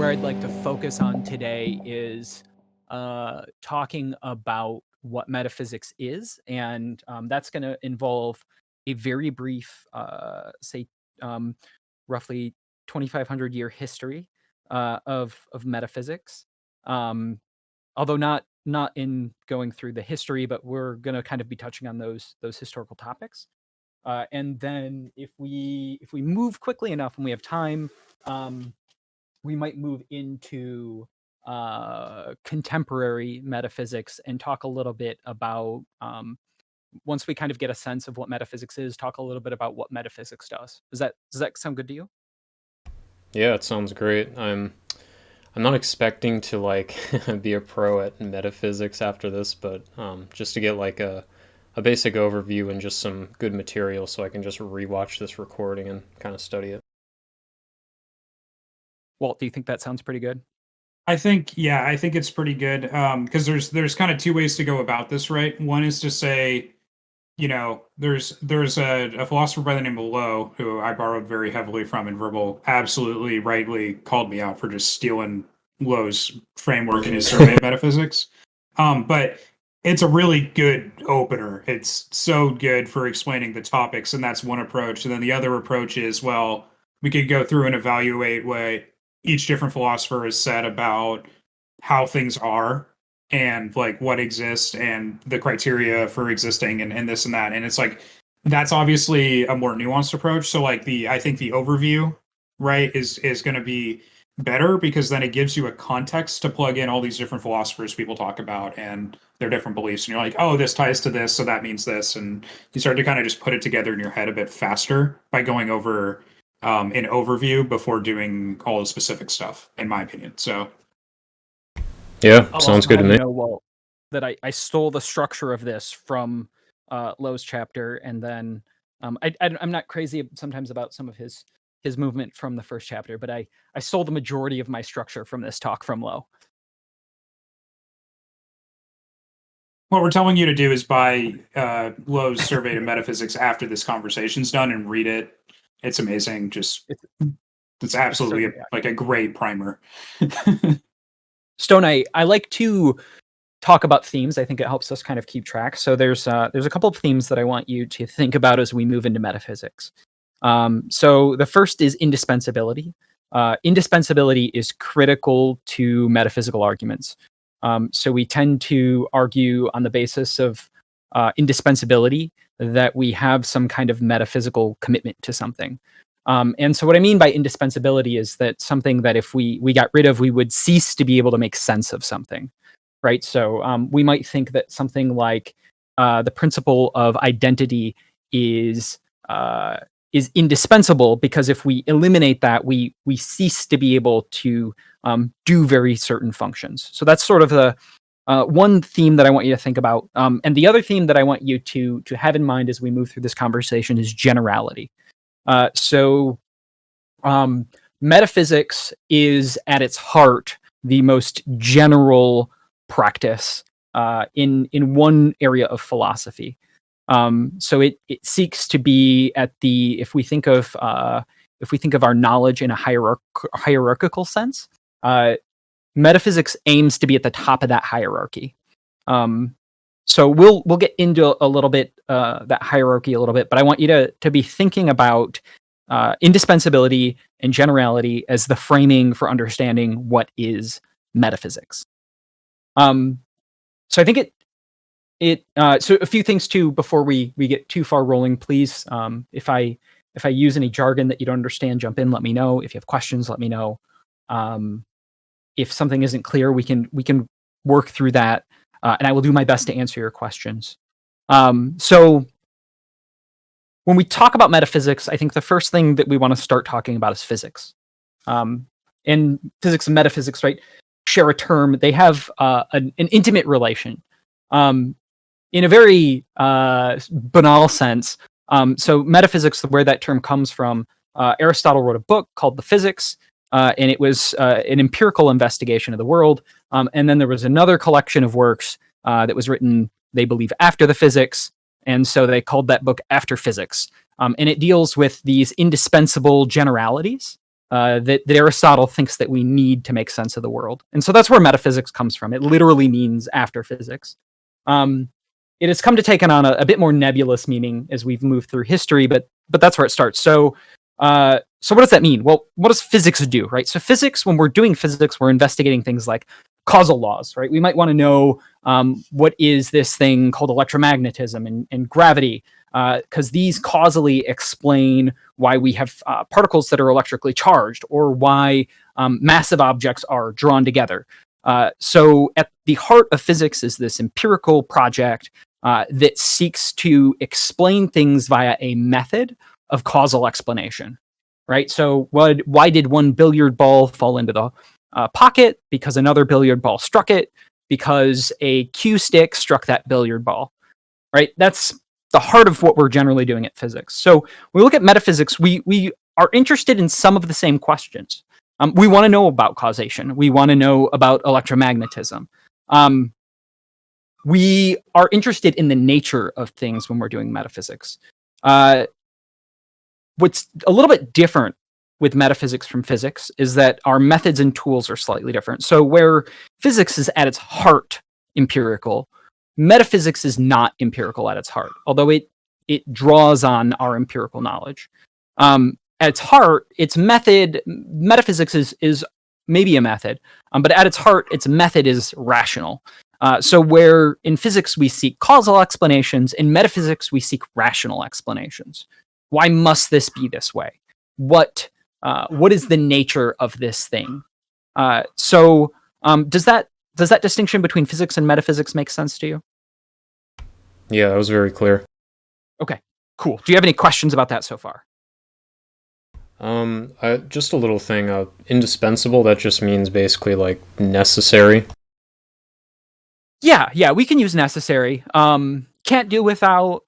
where I'd like to focus on today is talking about what metaphysics is, and that's going to involve a very brief, say, um, roughly 2,500-year history of metaphysics. Um, Although not in going through the history, but we're going to kind of be touching on those historical topics. And then if we move quickly enough and we have time, um, we might move into contemporary metaphysics and talk a little bit about, once we kind of get a sense of what metaphysics is, talk a little bit about what metaphysics does. Does that sound good to you? Yeah, it sounds great. I'm not expecting to like be a pro at metaphysics after this, but just to get like a basic overview and just some good material so I can just rewatch this recording and kind of study it. Walt, do you think that sounds pretty good? I think it's pretty good because there's kind of two ways to go about this, right? One is to say, there's a philosopher by the name of Lowe who I borrowed very heavily from, and Verbal absolutely rightly called me out for just stealing Lowe's framework in his survey of metaphysics. But it's a really good opener. It's so good for explaining the topics, and that's one approach. And then the other approach is, well, we could go through and evaluate what each different philosopher has said about how things are and like what exists and the criteria for existing and this and that. And it's like that's obviously a more nuanced approach. So like I think the overview, right, is gonna be better because then it gives you a context to plug in all these different philosophers people talk about and their different beliefs. And you're like, oh, this ties to this, so that means this. And you start to kind of just put it together in your head a bit faster by going over an overview before doing all the specific stuff, in my opinion. So Yeah, I'll sounds also good to have you me. know, Walt, that I stole the structure of this from Lowe's chapter, and then I'm not crazy sometimes about some of his movement from the first chapter, but I stole the majority of my structure from this talk from Lowe. what we're telling you to do is buy Lowe's Survey to Metaphysics after this conversation's done and read it. It's amazing. Just It's, it's it's absolutely certainly like a great primer. Stone. I like to talk about themes. I think it helps us kind of keep track. So there's a couple of themes that I want you to think about as we move into metaphysics. So the first is indispensability. Indispensability is critical to metaphysical arguments. So we tend to argue on the basis of indispensability that we have some kind of metaphysical commitment to something. And so what I mean by indispensability is that something that if we got rid of, we would cease to be able to make sense of something, right? So we might think that something like the principle of identity is indispensable because if we eliminate that, we cease to be able to do very certain functions. So that's sort of the one theme that I want you to think about. And the other theme that I want you to have in mind as we move through this conversation is generality. So metaphysics is at its heart the most general practice in one area of philosophy. So it seeks to be at the if we think of our knowledge in a hierarchical sense, metaphysics aims to be at the top of that hierarchy. So we'll get into a little bit that hierarchy a little bit, but I want you to be thinking about indispensability and generality as the framing for understanding what is metaphysics. So I think so a few things too before we get too far rolling. Please, if I use any jargon that you don't understand, jump in. Let me know. If you have questions, let me know. If something isn't clear, we can work through that, and I will do my best to answer your questions. So when we talk about metaphysics, I think the first thing that we want to start talking about is physics. And physics and metaphysics, right, share a term. They have an intimate relation. In a very banal sense. So metaphysics, where that term comes from, Aristotle wrote a book called The Physics, and it was an empirical investigation of the world. And then there was another collection of works that was written, they believe, after the Physics, and so they called that book After Physics. And it deals with these indispensable generalities that Aristotle thinks that we need to make sense of the world. And so that's where metaphysics comes from. It literally means after physics. It has come to take on a bit more nebulous meaning as we've moved through history, but that's where it starts. So what does that mean? Well, what does physics do, right? So physics, when we're doing physics, we're investigating things like causal laws, right? We might want to know what is this thing called electromagnetism and gravity, because these causally explain why we have particles that are electrically charged, or why massive objects are drawn together. So at the heart of physics is this empirical project that seeks to explain things via a method of causal explanation, right? So why did one billiard ball fall into the pocket? Because another billiard ball struck it, because a cue stick struck that billiard ball, right? That's the heart of what we're generally doing at physics. So when we look at metaphysics, we are interested in some of the same questions. We want to know about causation. We want to know about electromagnetism. We are interested in the nature of things when we're doing metaphysics. What's a little bit different with metaphysics from physics is that our methods and tools are slightly different. So where physics is at its heart empirical, metaphysics is not empirical at its heart, although it draws on our empirical knowledge. At its heart, its method, metaphysics is maybe a method, but at its heart, its method is rational. So where in physics we seek causal explanations, in metaphysics we seek rational explanations. Why must this be this way? What is the nature of this thing? So does that distinction between physics and metaphysics make sense to you? Yeah, that was very clear. Okay, cool. Do you have any questions about that so far? Just a little thing. Indispensable, that just means basically like necessary. Yeah, we can use necessary. Can't do without.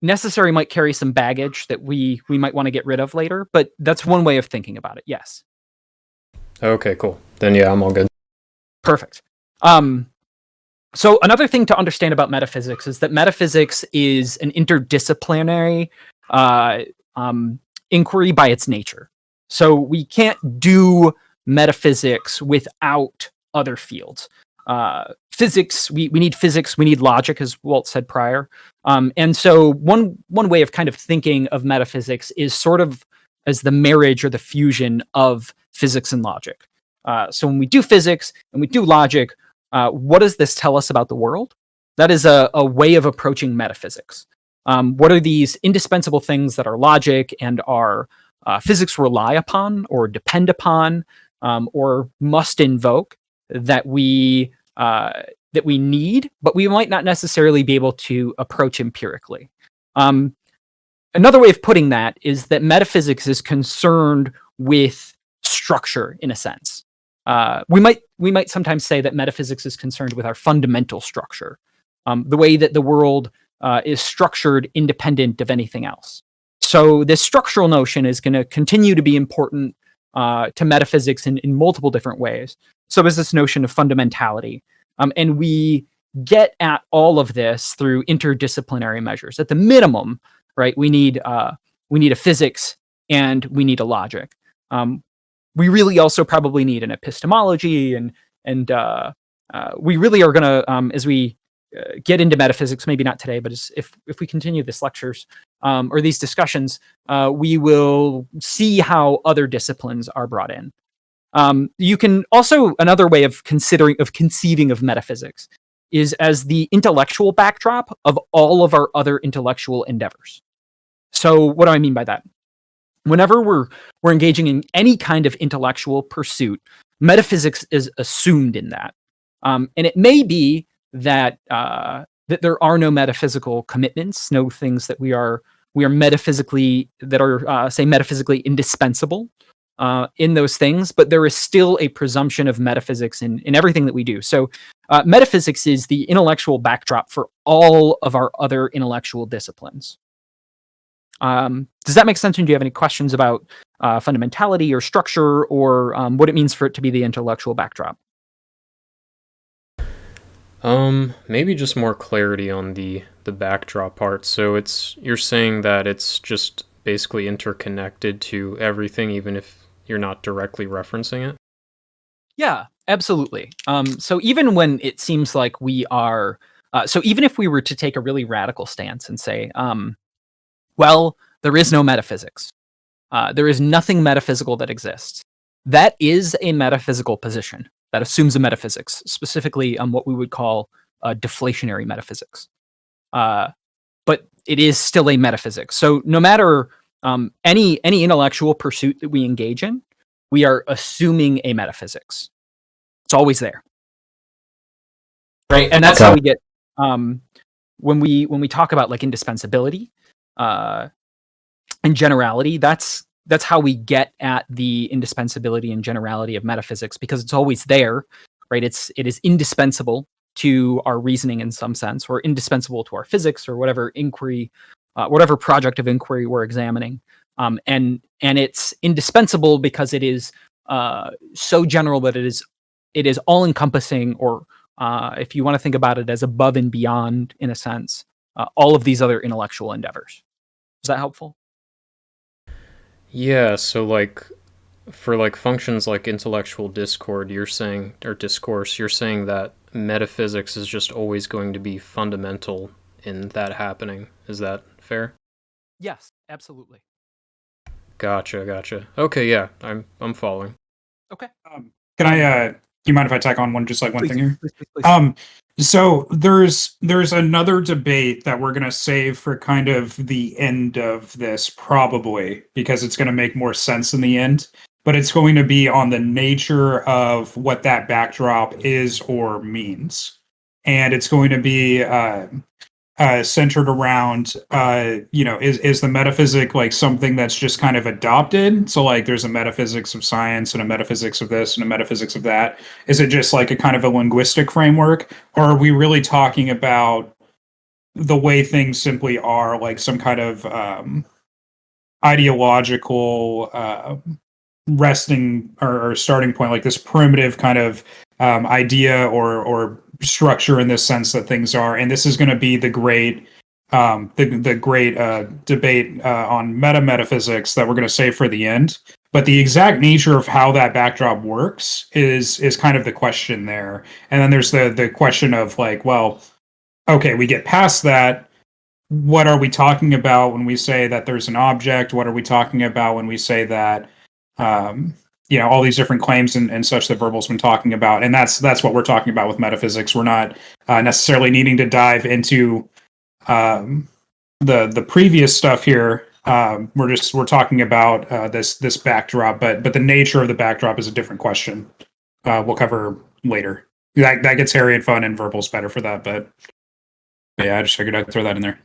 Necessary might carry some baggage that we might want to get rid of later, but that's one way of thinking about it. Yes. Okay, cool. Then yeah, I'm all good. Perfect. So another thing to understand about metaphysics is that metaphysics is an interdisciplinary inquiry by its nature. So we can't do metaphysics without other fields. Physics, we need physics, we need logic, as Walt said prior. And so one way of kind of thinking of metaphysics is sort of as the marriage or the fusion of physics and logic. So when we do physics and we do logic, what does this tell us about the world? That is a way of approaching metaphysics. What are these indispensable things that our logic and our physics rely upon or depend upon or must invoke that we need, but we might not necessarily be able to approach empirically. Another way of putting that is that metaphysics is concerned with structure in a sense. We might sometimes say that metaphysics is concerned with our fundamental structure, the way that the world is structured independent of anything else. So this structural notion is going to continue to be important to metaphysics in multiple different ways. So there's this notion of fundamentality. And we get at all of this through interdisciplinary measures. At the minimum, right, we need a physics and we need a logic. We really also probably need an epistemology, and we really are going to, as we get into metaphysics, maybe not today, but if we continue this lectures or these discussions, we will see how other disciplines are brought in. You can also, another way of conceiving of metaphysics is as the intellectual backdrop of all of our other intellectual endeavors. So what do I mean by that? Whenever we're engaging in any kind of intellectual pursuit, metaphysics is assumed in that. And it may be that there are no metaphysical commitments, no things that we are metaphysically, that are say metaphysically indispensable in those things, but there is still a presumption of metaphysics in everything that we do. So metaphysics is the intellectual backdrop for all of our other intellectual disciplines. Does that make sense? And do you have any questions about fundamentality or structure, or what it means for it to be the intellectual backdrop? Maybe just more clarity on the backdrop part. So you're saying that it's just basically interconnected to everything, even if you're not directly referencing it? Yeah, absolutely. So even when it seems like we are, so even if we were to take a really radical stance and say, well, there is no metaphysics, there is nothing metaphysical that exists. That is a metaphysical position that assumes a metaphysics, specifically what we would call deflationary metaphysics. But it is still a metaphysics. So no matter any intellectual pursuit that we engage in, we are assuming a metaphysics. It's always there, right? And that's how we get when we talk about like indispensability and generality. That's how we get at the indispensability and generality of metaphysics, because it's always there, right? It is indispensable to our reasoning in some sense, or indispensable to our physics, or whatever inquiry, whatever project of inquiry we're examining. And it's indispensable because it is so general that it is all encompassing, or if you want to think about it as above and beyond, in a sense, all of these other intellectual endeavors. Is that helpful? Yeah, so like for like functions like intellectual discord, you're saying, or discourse, you're saying that metaphysics is just always going to be fundamental in that happening. Is that fair? Yes, absolutely. Gotcha. Okay, yeah, I'm following. Okay. Can I? You mind if I tack on one Please, thing here? please. So there's another debate that we're gonna save for kind of the end of this, probably, because it's gonna make more sense in the end. But it's going to be on the nature of what that backdrop is or means, and it's going to be centered around is the metaphysic like something that's just kind of adopted, so like there's a metaphysics of science and a metaphysics of this and a metaphysics of that. Is it just like a kind of a linguistic framework, or are we really talking about the way things simply are, like some kind of ideological resting or starting point, like this primitive kind of idea or structure, in this sense that things are, and this is going to be the great the great debate on metaphysics that we're going to save for the end. But the exact nature of how that backdrop works is kind of the question there. And then there's the question of like, well, okay, we get past that. What are we talking about when we say that there's an object? What are we talking about when we say that all these different claims and such that Verbal's been talking about? And that's what we're talking about with metaphysics. We're not necessarily needing to dive into the previous stuff here. We're talking about this backdrop, but the nature of the backdrop is a different question. We'll cover later. That gets hairy and fun, and Verbal's better for that. But yeah, I just figured I'd throw that in there.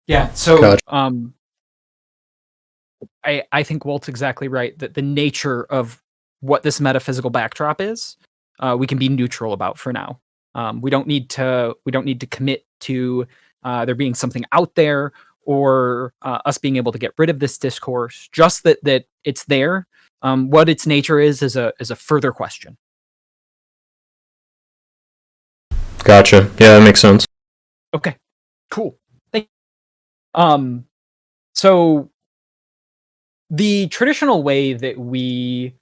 Yeah. So Gotcha. I think Walt's exactly right, that the nature of what this metaphysical backdrop is, we can be neutral about for now. We don't need to commit to there being something out there, or us being able to get rid of this discourse. Just that it's there. What its nature is a further question. Gotcha. Yeah, that makes sense. Okay. Cool. Thank you. So the traditional way that we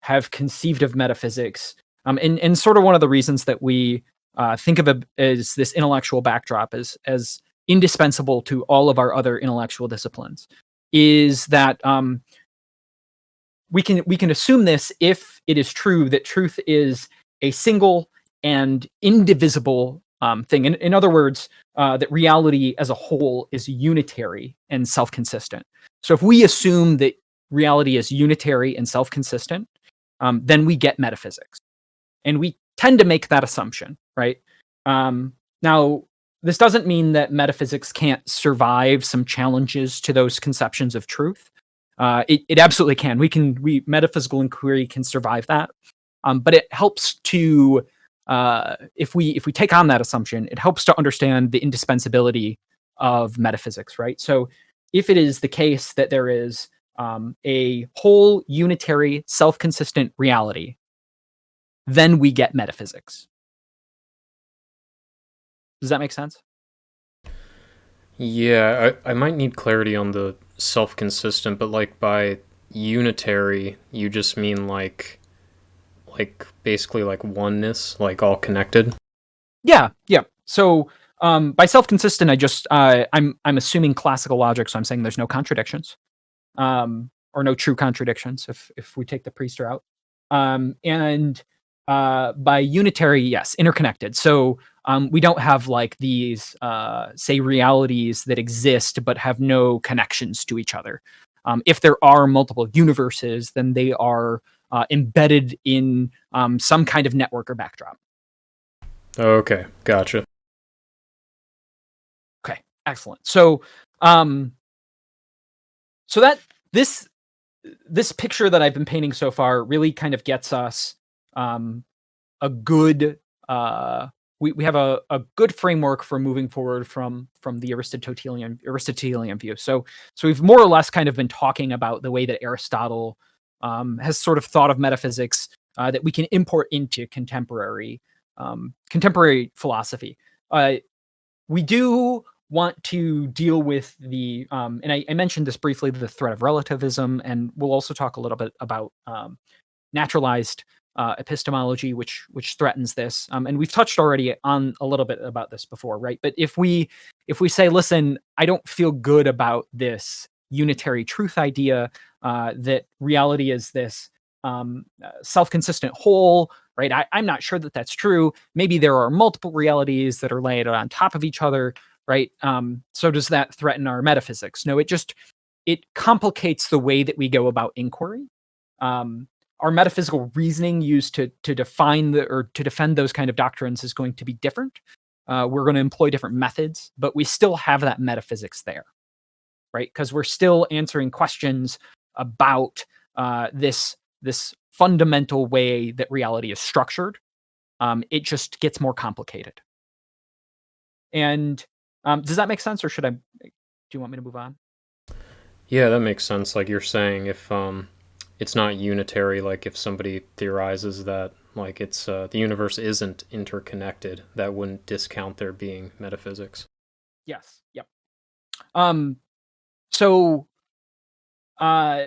have conceived of metaphysics, and sort of one of the reasons that we think of it as this intellectual backdrop as indispensable to all of our other intellectual disciplines, is that we can assume this if it is true that truth is a single and indivisible thing. In other words, that reality as a whole is unitary and self-consistent. So if we assume that reality is unitary and self-consistent, then we get metaphysics. And we tend to make that assumption, right? Now, this doesn't mean that metaphysics can't survive some challenges to those conceptions of truth. It absolutely can. Metaphysical inquiry can survive that. But it helps to, if we take on that assumption, it helps to understand the indispensability of metaphysics, right? So if it is the case that there is a whole unitary self-consistent reality, then we get metaphysics. Does that make sense? Yeah, I might need clarity on the self-consistent, but like by unitary, you just mean like basically like oneness, like all connected. Yeah. So by self-consistent, I'm assuming classical logic, so I'm saying there's no contradictions, or no true contradictions if we take the priest route. And by unitary, yes, interconnected. So we don't have like these say realities that exist but have no connections to each other. If there are multiple universes, then they are embedded in some kind of network or backdrop. Okay, gotcha. Okay, excellent. So, so that this picture that I've been painting so far really kind of gets us a good we have a good framework for moving forward from the Aristotelian view. So we've more or less kind of been talking about the way that Aristotle has sort of thought of metaphysics that we can import into contemporary philosophy. We do want to deal with the and I mentioned this briefly, the threat of relativism, and we'll also talk a little bit about naturalized epistemology, which threatens this. And we've touched already on a little bit about this before, right? But if we say, listen, I don't feel good about this unitary truth idea, that reality is this self-consistent whole, right? I'm not sure that that's true. Maybe there are multiple realities that are laid on top of each other, right? So does that threaten our metaphysics? No, it complicates the way that we go about inquiry. Our metaphysical reasoning used to define or to defend those kind of doctrines is going to be different. We're going to employ different methods, but we still have that metaphysics there, right? Because we're still answering questions about this fundamental way that reality is structured. It just gets more complicated. And does that make sense, or do you want me to move on? Yeah, that makes sense. Like you're saying, if it's not unitary, like if somebody theorizes that like it's the universe isn't interconnected, that wouldn't discount there being metaphysics. Yes. Yep. So uh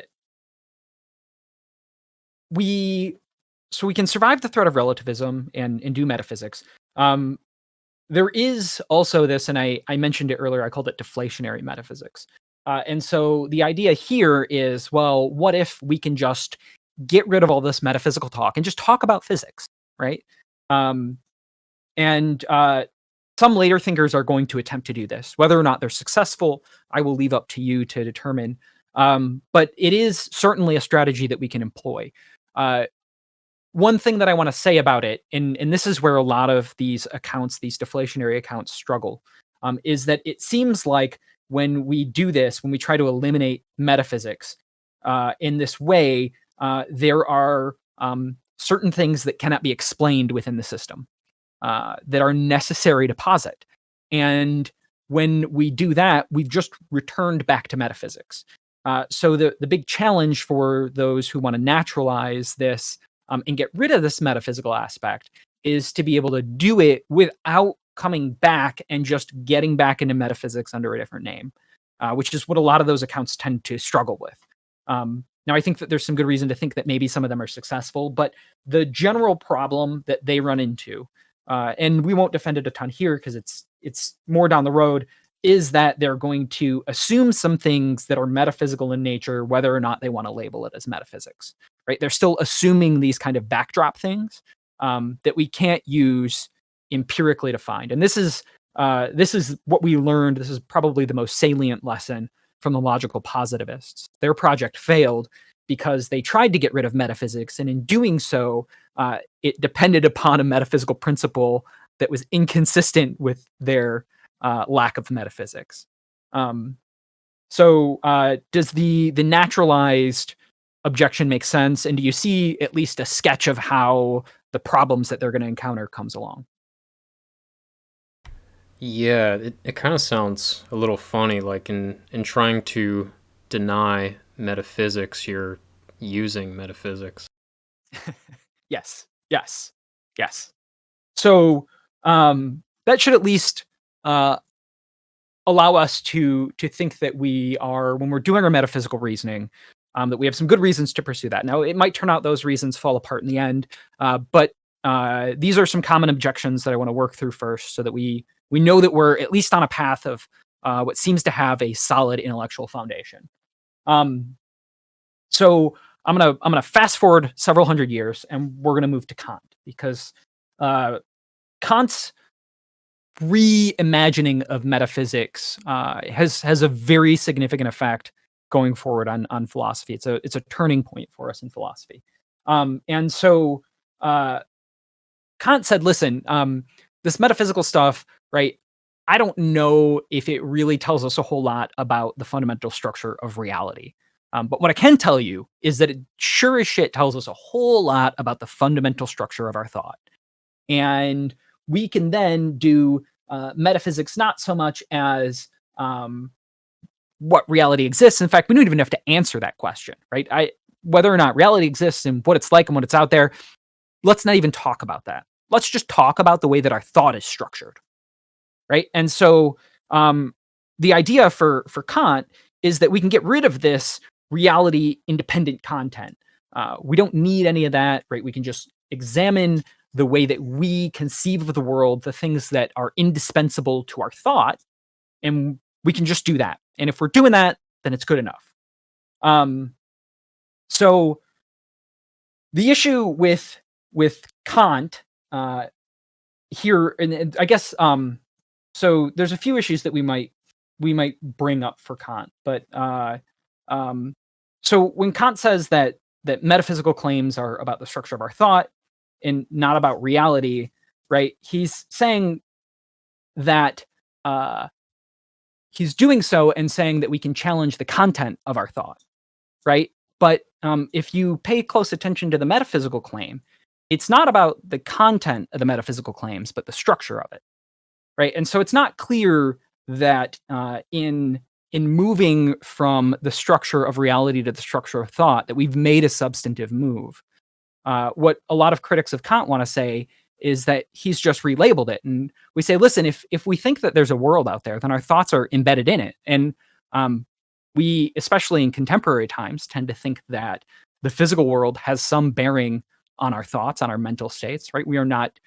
we can survive the threat of relativism and do metaphysics. There is also this, and I mentioned it earlier, I called it deflationary metaphysics. And so the idea here is, well, what if we can just get rid of all this metaphysical talk and just talk about physics, right? Um, and some later thinkers are going to attempt to do this. Whether or not they're successful, I will leave up to you to determine. But it is certainly a strategy that we can employ. Uh, One thing that I want to say about it, and this is where a lot of these accounts, these deflationary accounts, struggle, is that it seems like when we do this, when we try to eliminate metaphysics in this way, there are certain things that cannot be explained within the system that are necessary to posit. And when we do that, we've just returned back to metaphysics. So the big challenge for those who want to naturalize this and get rid of this metaphysical aspect is to be able to do it without coming back and just getting back into metaphysics under a different name, which is what a lot of those accounts tend to struggle with. Now, I think that there's some good reason to think that maybe some of them are successful, but the general problem that they run into, and we won't defend it a ton here because it's more down the road, is that they're going to assume some things that are metaphysical in nature, whether or not they want to label it as metaphysics. Right? They're still assuming these kind of backdrop things that we can't use empirically to find. And this is what we learned. This is probably the most salient lesson from the logical positivists. Their project failed because they tried to get rid of metaphysics, and in doing so, it depended upon a metaphysical principle that was inconsistent with their lack of metaphysics. So does the naturalized objection make sense? And do you see at least a sketch of how the problems that they're going to encounter comes along? Yeah, it kind of sounds a little funny, like in trying to deny metaphysics, you're using metaphysics. Yes, yes, yes. So that should at least allow us to think that we are, when we're doing our metaphysical reasoning, that we have some good reasons to pursue that. Now, it might turn out those reasons fall apart in the end, but these are some common objections that I want to work through first, so that we know that we're at least on a path of what seems to have a solid intellectual foundation. So I'm gonna fast forward several hundred years, and we're gonna move to Kant, because Kant's reimagining of metaphysics has a very significant effect going forward on philosophy. It's a turning point for us in philosophy. And so Kant said, "Listen, this metaphysical stuff, right? I don't know if it really tells us a whole lot about the fundamental structure of reality. But what I can tell you is that it sure as shit tells us a whole lot about the fundamental structure of our thought. And we can then do metaphysics not so much as what reality exists. In fact, we don't even have to answer that question, right? Whether or not reality exists and what it's like and what it's out there, let's not even talk about that. Let's just talk about the way that our thought is structured, right? And so the idea for Kant is that we can get rid of this reality independent content. We don't need any of that, right? We can just examine the way that we conceive of the world, the things that are indispensable to our thought, and we can just do that. And if we're doing that, then it's good enough. So the issue with Kant here, and I guess so there's a few issues that we might bring up for Kant, but so when Kant says that metaphysical claims are about the structure of our thought and not about reality, right? He's saying that he's doing so and saying that we can challenge the content of our thought, right? But if you pay close attention to the metaphysical claim, it's not about the content of the metaphysical claims, but the structure of it, right? And so it's not clear that in moving from the structure of reality to the structure of thought, that we've made a substantive move. What a lot of critics of Kant want to say is that he's just relabeled it. And we say, listen, if we think that there's a world out there, then our thoughts are embedded in it. And we, especially in contemporary times, tend to think that the physical world has some bearing on our thoughts, on our mental states, right? We are not,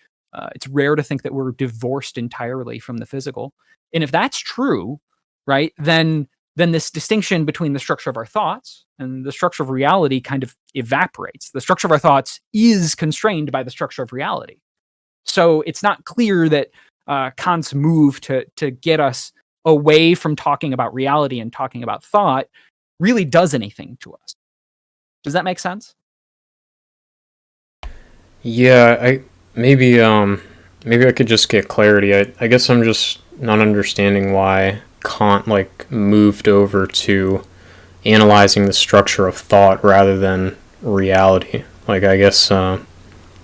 it's rare to think that we're divorced entirely from the physical. And if that's true, right, then this distinction between the structure of our thoughts and the structure of reality kind of evaporates. The structure of our thoughts is constrained by the structure of reality. So it's not clear that Kant's move to get us away from talking about reality and talking about thought really does anything to us. Does that make sense? Yeah, maybe I could just get clarity. I guess I'm just not understanding why Kant moved over to analyzing the structure of thought rather than reality. I guess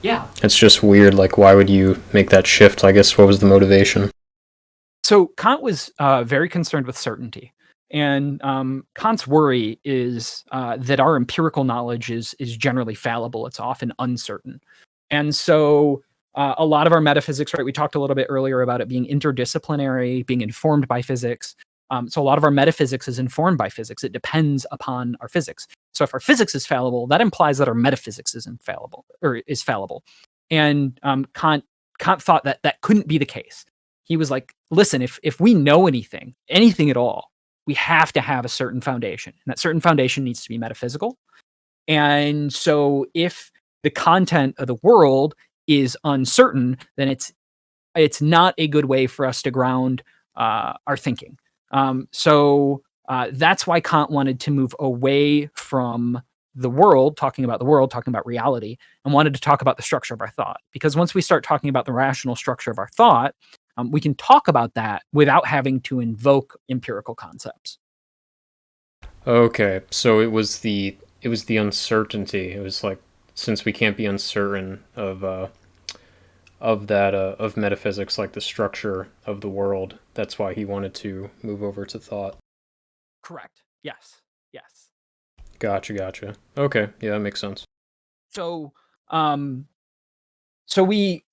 yeah, it's just weird. Why would you make that shift? I guess what was the motivation? So Kant was very concerned with certainty. And Kant's worry is that our empirical knowledge is generally fallible. It's often uncertain. And so a lot of our metaphysics, right, we talked a little bit earlier about it being interdisciplinary, being informed by physics. So a lot of our metaphysics is informed by physics. It depends upon our physics. So if our physics is fallible, that implies that our metaphysics is infallible or is fallible. And Kant thought that couldn't be the case. He was like, listen, if we know anything at all, we have to have a certain foundation. And that certain foundation needs to be metaphysical. And so if the content of the world is uncertain, then it's not a good way for us to ground our thinking. So that's why Kant wanted to move away from the world, talking about reality, and wanted to talk about the structure of our thought. Because once we start talking about the rational structure of our thought, we can talk about that without having to invoke empirical concepts. Okay, so it was the uncertainty. It was since we can't be uncertain of metaphysics, the structure of the world, that's why he wanted to move over to thought. Correct. Yes. Gotcha. Okay, yeah, that makes sense. So, so we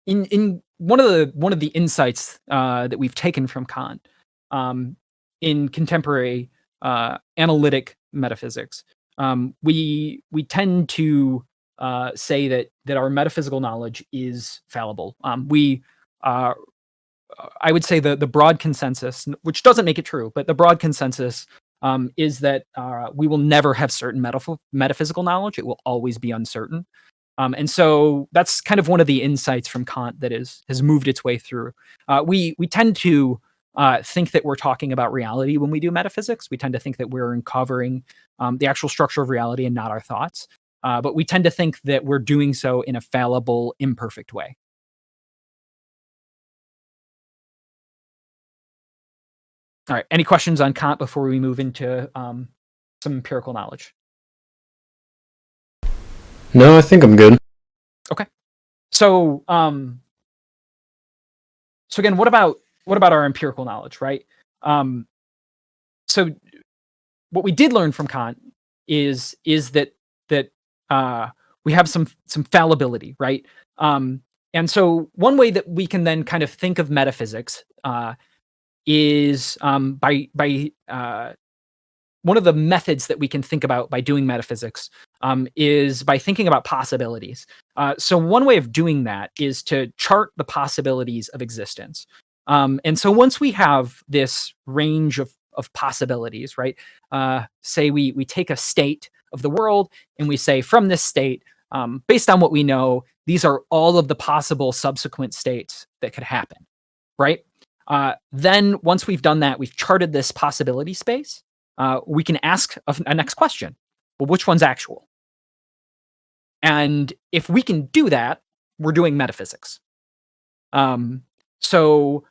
in one of the insights that we've taken from Kant in contemporary analytic metaphysics, we tend to say that our metaphysical knowledge is fallible. I would say the broad consensus, which doesn't make it true, but the broad consensus is that we will never have certain metaphysical knowledge. It will always be uncertain. And so that's kind of one of the insights from Kant that has moved its way through. We tend to think that we're talking about reality when we do metaphysics. We tend to think that we're uncovering the actual structure of reality and not our thoughts. But we tend to think that we're doing so in a fallible, imperfect way. All right. Any questions on Kant before we move into some empirical knowledge? No, I think I'm good. Okay. So again, what about our empirical knowledge, right? So what we did learn from Kant is that we have some fallibility, right? And so one way that we can then kind of think of metaphysics is by one of the methods that we can think about by doing metaphysics is by thinking about possibilities. So one way of doing that is to chart the possibilities of existence. And so once we have this range of possibilities, right? Say we take a state of the world and we say from this state, based on what we know, these are all of the possible subsequent states that could happen, right? Then once we've done that, we've charted this possibility space. We can ask a next question. Well, which one's actual? And if we can do that, we're doing metaphysics. So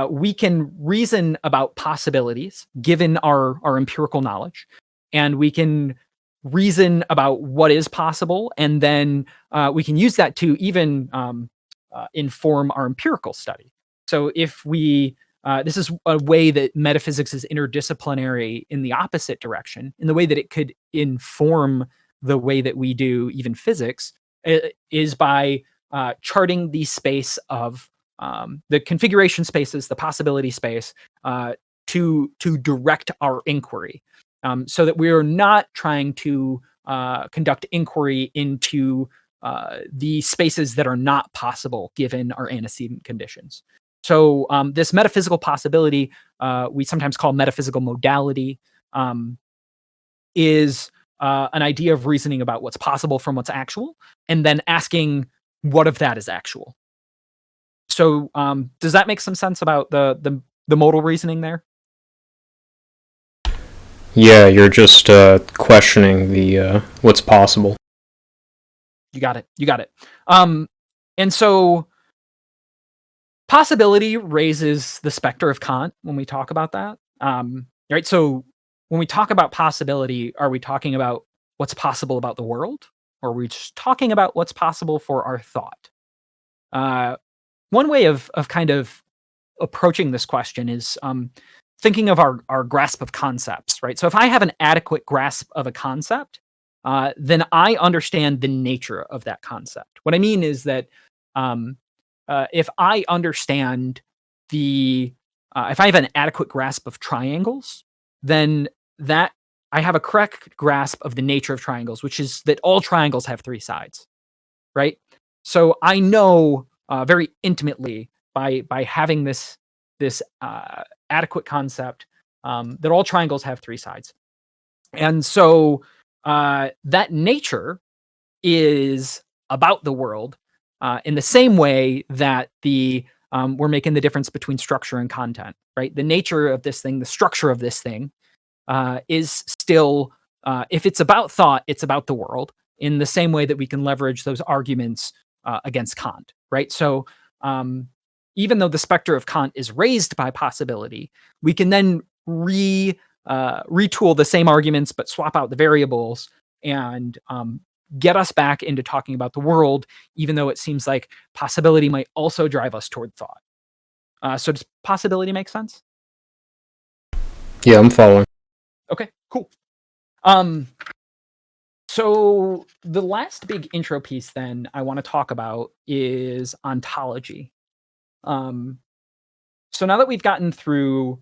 we can reason about possibilities given our empirical knowledge, and we can reason about what is possible, and then we can use that to even inform our empirical study. So if we this is a way that metaphysics is interdisciplinary in the opposite direction, in the way that it could inform the way that we do even physics, is by charting the space of the configuration spaces, the possibility space, to direct our inquiry, so that we are not trying to conduct inquiry into the spaces that are not possible given our antecedent conditions. So this metaphysical possibility, we sometimes call metaphysical modality, is an idea of reasoning about what's possible from what's actual, and then asking what of that is actual. So does that make some sense about the modal reasoning there? Yeah, you're just questioning the what's possible. You got it. And so possibility raises the specter of Kant when we talk about that. Right? So when we talk about possibility, are we talking about what's possible about the world? Or are we just talking about what's possible for our thought? One way of kind of approaching this question is thinking of our grasp of concepts, right? So if I have an adequate grasp of a concept, then I understand the nature of that concept. What I mean is that if I understand if I have an adequate grasp of triangles, then that I have a correct grasp of the nature of triangles, which is that all triangles have three sides, right? So I know very intimately by having this adequate concept that all triangles have three sides, and so that nature is about the world in the same way that we're making the difference between structure and content, right? The nature of this thing, the structure of this thing, is still, if it's about thought, it's about the world, in the same way that we can leverage those arguments against Kant, right? So even though the specter of Kant is raised by possibility, we can then retool the same arguments but swap out the variables and get us back into talking about the world, even though it seems like possibility might also drive us toward thought. So does possibility make sense? Yeah, I'm following. Okay, cool. So the last big intro piece then I want to talk about is ontology. So now that we've gotten through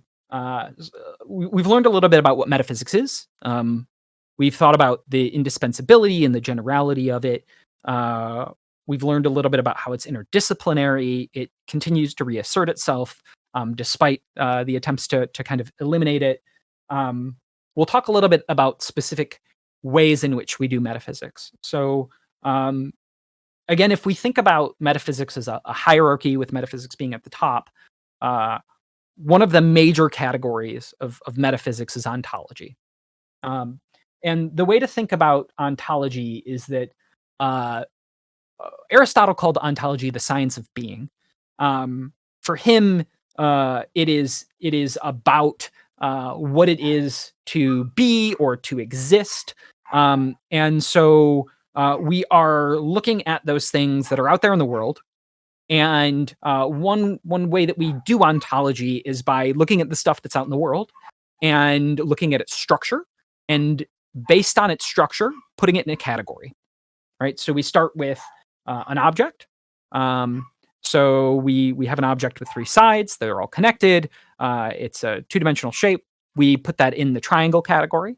we've learned a little bit about what metaphysics is. We've thought about the indispensability and the generality of it. We've learned a little bit about how it's interdisciplinary. It continues to reassert itself despite the attempts to kind of eliminate it. We'll talk a little bit about specific ways in which we do metaphysics. So, again, if we think about metaphysics as a hierarchy with metaphysics being at the top, one of the major categories of metaphysics is ontology. And the way to think about ontology is that Aristotle called ontology the science of being. For him, it is about what it is to be or to exist. And so we are looking at those things that are out there in the world. And one way that we do ontology is by looking at the stuff that's out in the world and looking at its structure, and based on its structure, putting it in a category. Right. So we start with an object. So we have an object with three sides. They're all connected. It's a two-dimensional shape. We put that in the triangle category,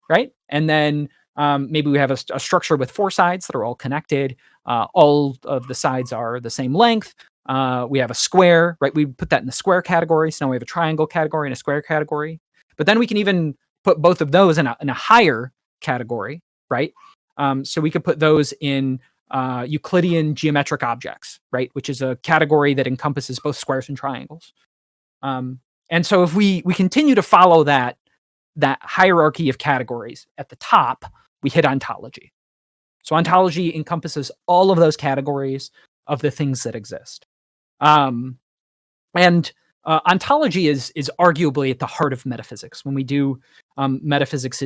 right? And then maybe we have a structure with four sides that are all connected. All of the sides are the same length. We have a square, right? We put that in the square category. So now we have a triangle category and a square category. But then we can even put both of those in a higher category, right? So we could put those in Euclidean geometric objects, right? Which is a category that encompasses both squares and triangles. And so if we continue to follow that hierarchy of categories, at the top, we hit ontology. So ontology encompasses all of those categories of the things that exist. And ontology is arguably at the heart of metaphysics. When we do metaphysics,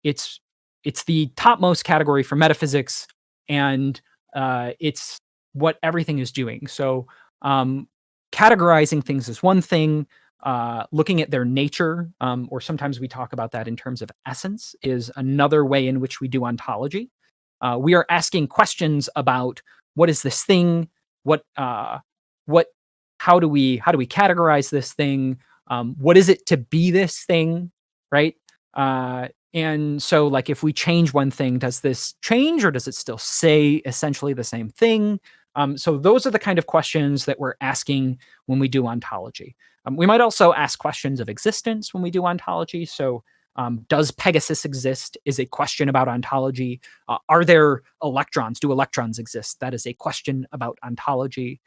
it's the topmost category for metaphysics, and it's what everything is doing. So categorizing things is one thing. Looking at their nature, or sometimes we talk about that in terms of essence, is another way in which we do ontology. We are asking questions about what is this thing, how do we categorize this thing, what is it to be this thing, right? And so, like, if we change one thing, does this change, or does it still say essentially the same thing? So those are the kind of questions that we're asking when we do ontology. We might also ask questions of existence when we do ontology. So does Pegasus exist is a question about ontology. Are there electrons? Do electrons exist? That is a question about ontology.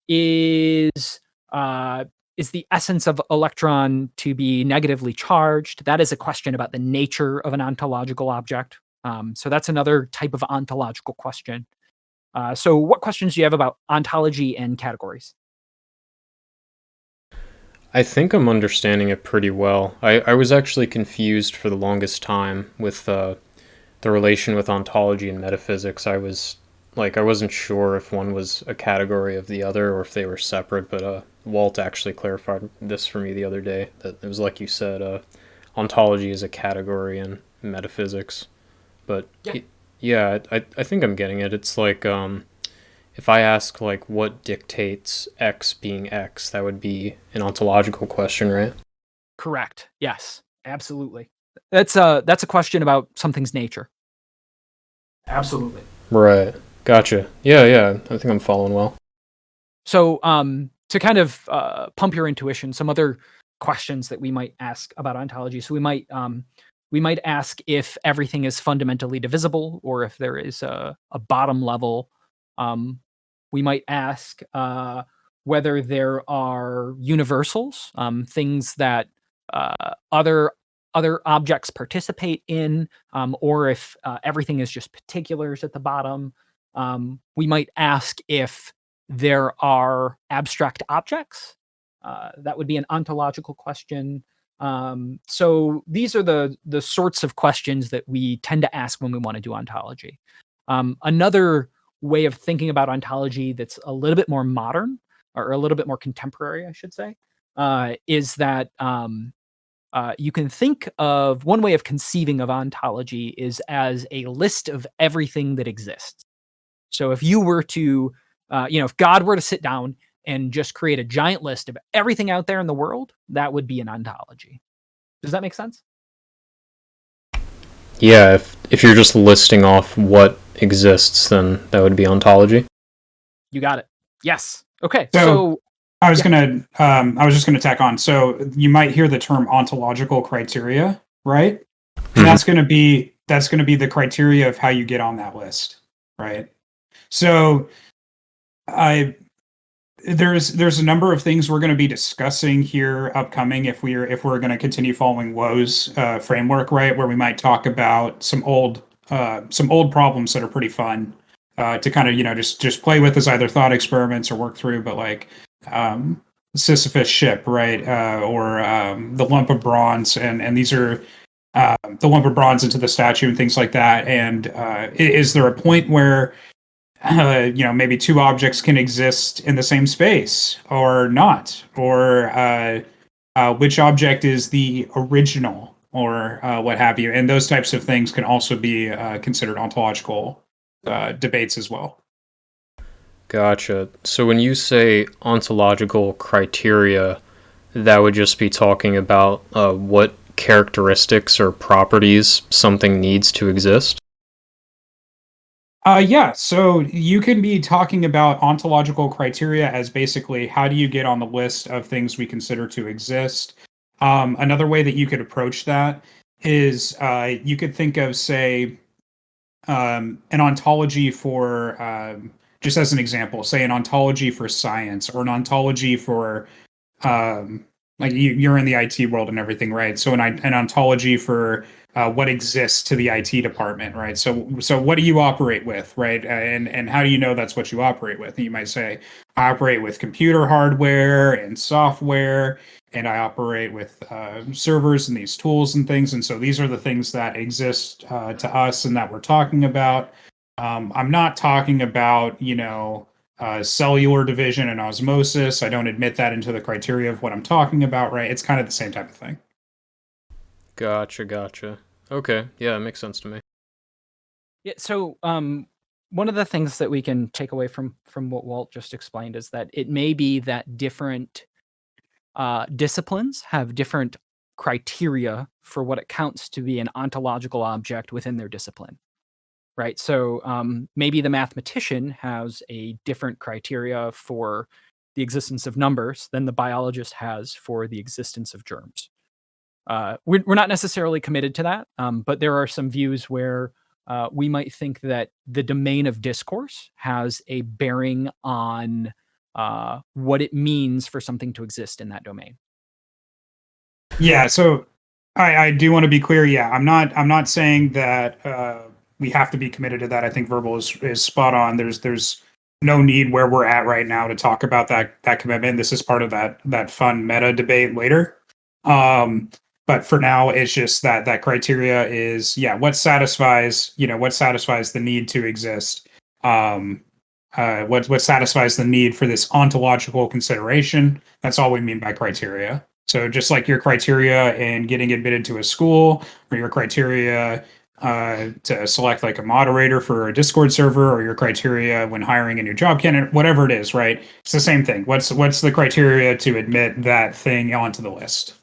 Is the essence of electron to be negatively charged? That is a question about the nature of an ontological object. So that's another type of ontological question. So what questions do you have about ontology and categories? I think I'm understanding it pretty well. I was actually confused for the longest time with the relation with ontology and metaphysics. I wasn't sure if one was a category of the other or if they were separate, but Walt actually clarified this for me the other day, that it was like you said, ontology is a category in metaphysics. But yeah, I think I'm getting it. It's like if I ask like what dictates X being X, that would be an ontological question, right? Correct. Yes, absolutely. That's a question about something's nature. Absolutely. Right. Gotcha. Yeah. I think I'm following well. So to kind of pump your intuition, some other questions that we might ask about ontology. So we might ask if everything is fundamentally divisible, or if there is a bottom level. We might ask whether there are universals, things that other objects participate in, or if everything is just particulars at the bottom. We might ask if there are abstract objects. That would be an ontological question. So these are the sorts of questions that we tend to ask when we want to do ontology. Another way of thinking about ontology that's a little bit more modern, or a little bit more contemporary, I should say, is that you can think of one way of conceiving of ontology is as a list of everything that exists. So if you were to, if God were to sit down and just create a giant list of everything out there in the world, that would be an ontology. Does that make sense? Yeah, if you're just listing off what exists, then that would be ontology. You got it. Yes. Okay. So I was just gonna tack on. So you might hear the term ontological criteria, right? And that's gonna be the criteria of how you get on that list, right? So there's a number of things we're going to be discussing here upcoming if we're going to continue following Woe's framework, right, where we might talk about some old problems that are pretty fun to kind of just play with as either thought experiments or work through, but like Sisyphus ship, right, or the lump of bronze, and these are the lump of bronze into the statue and things like that. And is there a point where maybe two objects can exist in the same space or not, or which object is the original, or what have you, and those types of things can also be considered ontological debates as well. Gotcha. So when you say ontological criteria, that would just be talking about what characteristics or properties something needs to exist? Yeah, so you can be talking about ontological criteria as basically how do you get on the list of things we consider to exist. Another way that you could approach that is you could think of, say, an ontology for, just as an example, say an ontology for science, or an ontology for, like you're in the IT world and everything, right? So an ontology for what exists to the IT department, right? So what do you operate with, right? And how do you know that's what you operate with? And you might say, I operate with computer hardware and software, and I operate with servers and these tools and things. And so these are the things that exist to us and that we're talking about. I'm not talking about, cellular division and osmosis. I don't admit that into the criteria of what I'm talking about, right? It's kind of the same type of thing. Gotcha. Okay, yeah, it makes sense to me. Yeah. So one of the things that we can take away from what Walt just explained is that it may be that different disciplines have different criteria for what it counts to be an ontological object within their discipline. Right. So maybe the mathematician has a different criteria for the existence of numbers than the biologist has for the existence of germs. We're not necessarily committed to that, but there are some views where we might think that the domain of discourse has a bearing on what it means for something to exist in that domain. Yeah, so I do want to be clear. Yeah, I'm not saying that we have to be committed to that. I think Verbal is spot on. There's no need where we're at right now to talk about that commitment. This is part of that fun meta debate later. But for now, it's just that criteria is, what satisfies the need to exist. What satisfies the need for this ontological consideration. That's all we mean by criteria. So just like your criteria in getting admitted to a school, or your criteria to select like a moderator for a Discord server, or your criteria when hiring a new job candidate, whatever it is, right? It's the same thing. What's the criteria to admit that thing onto the list?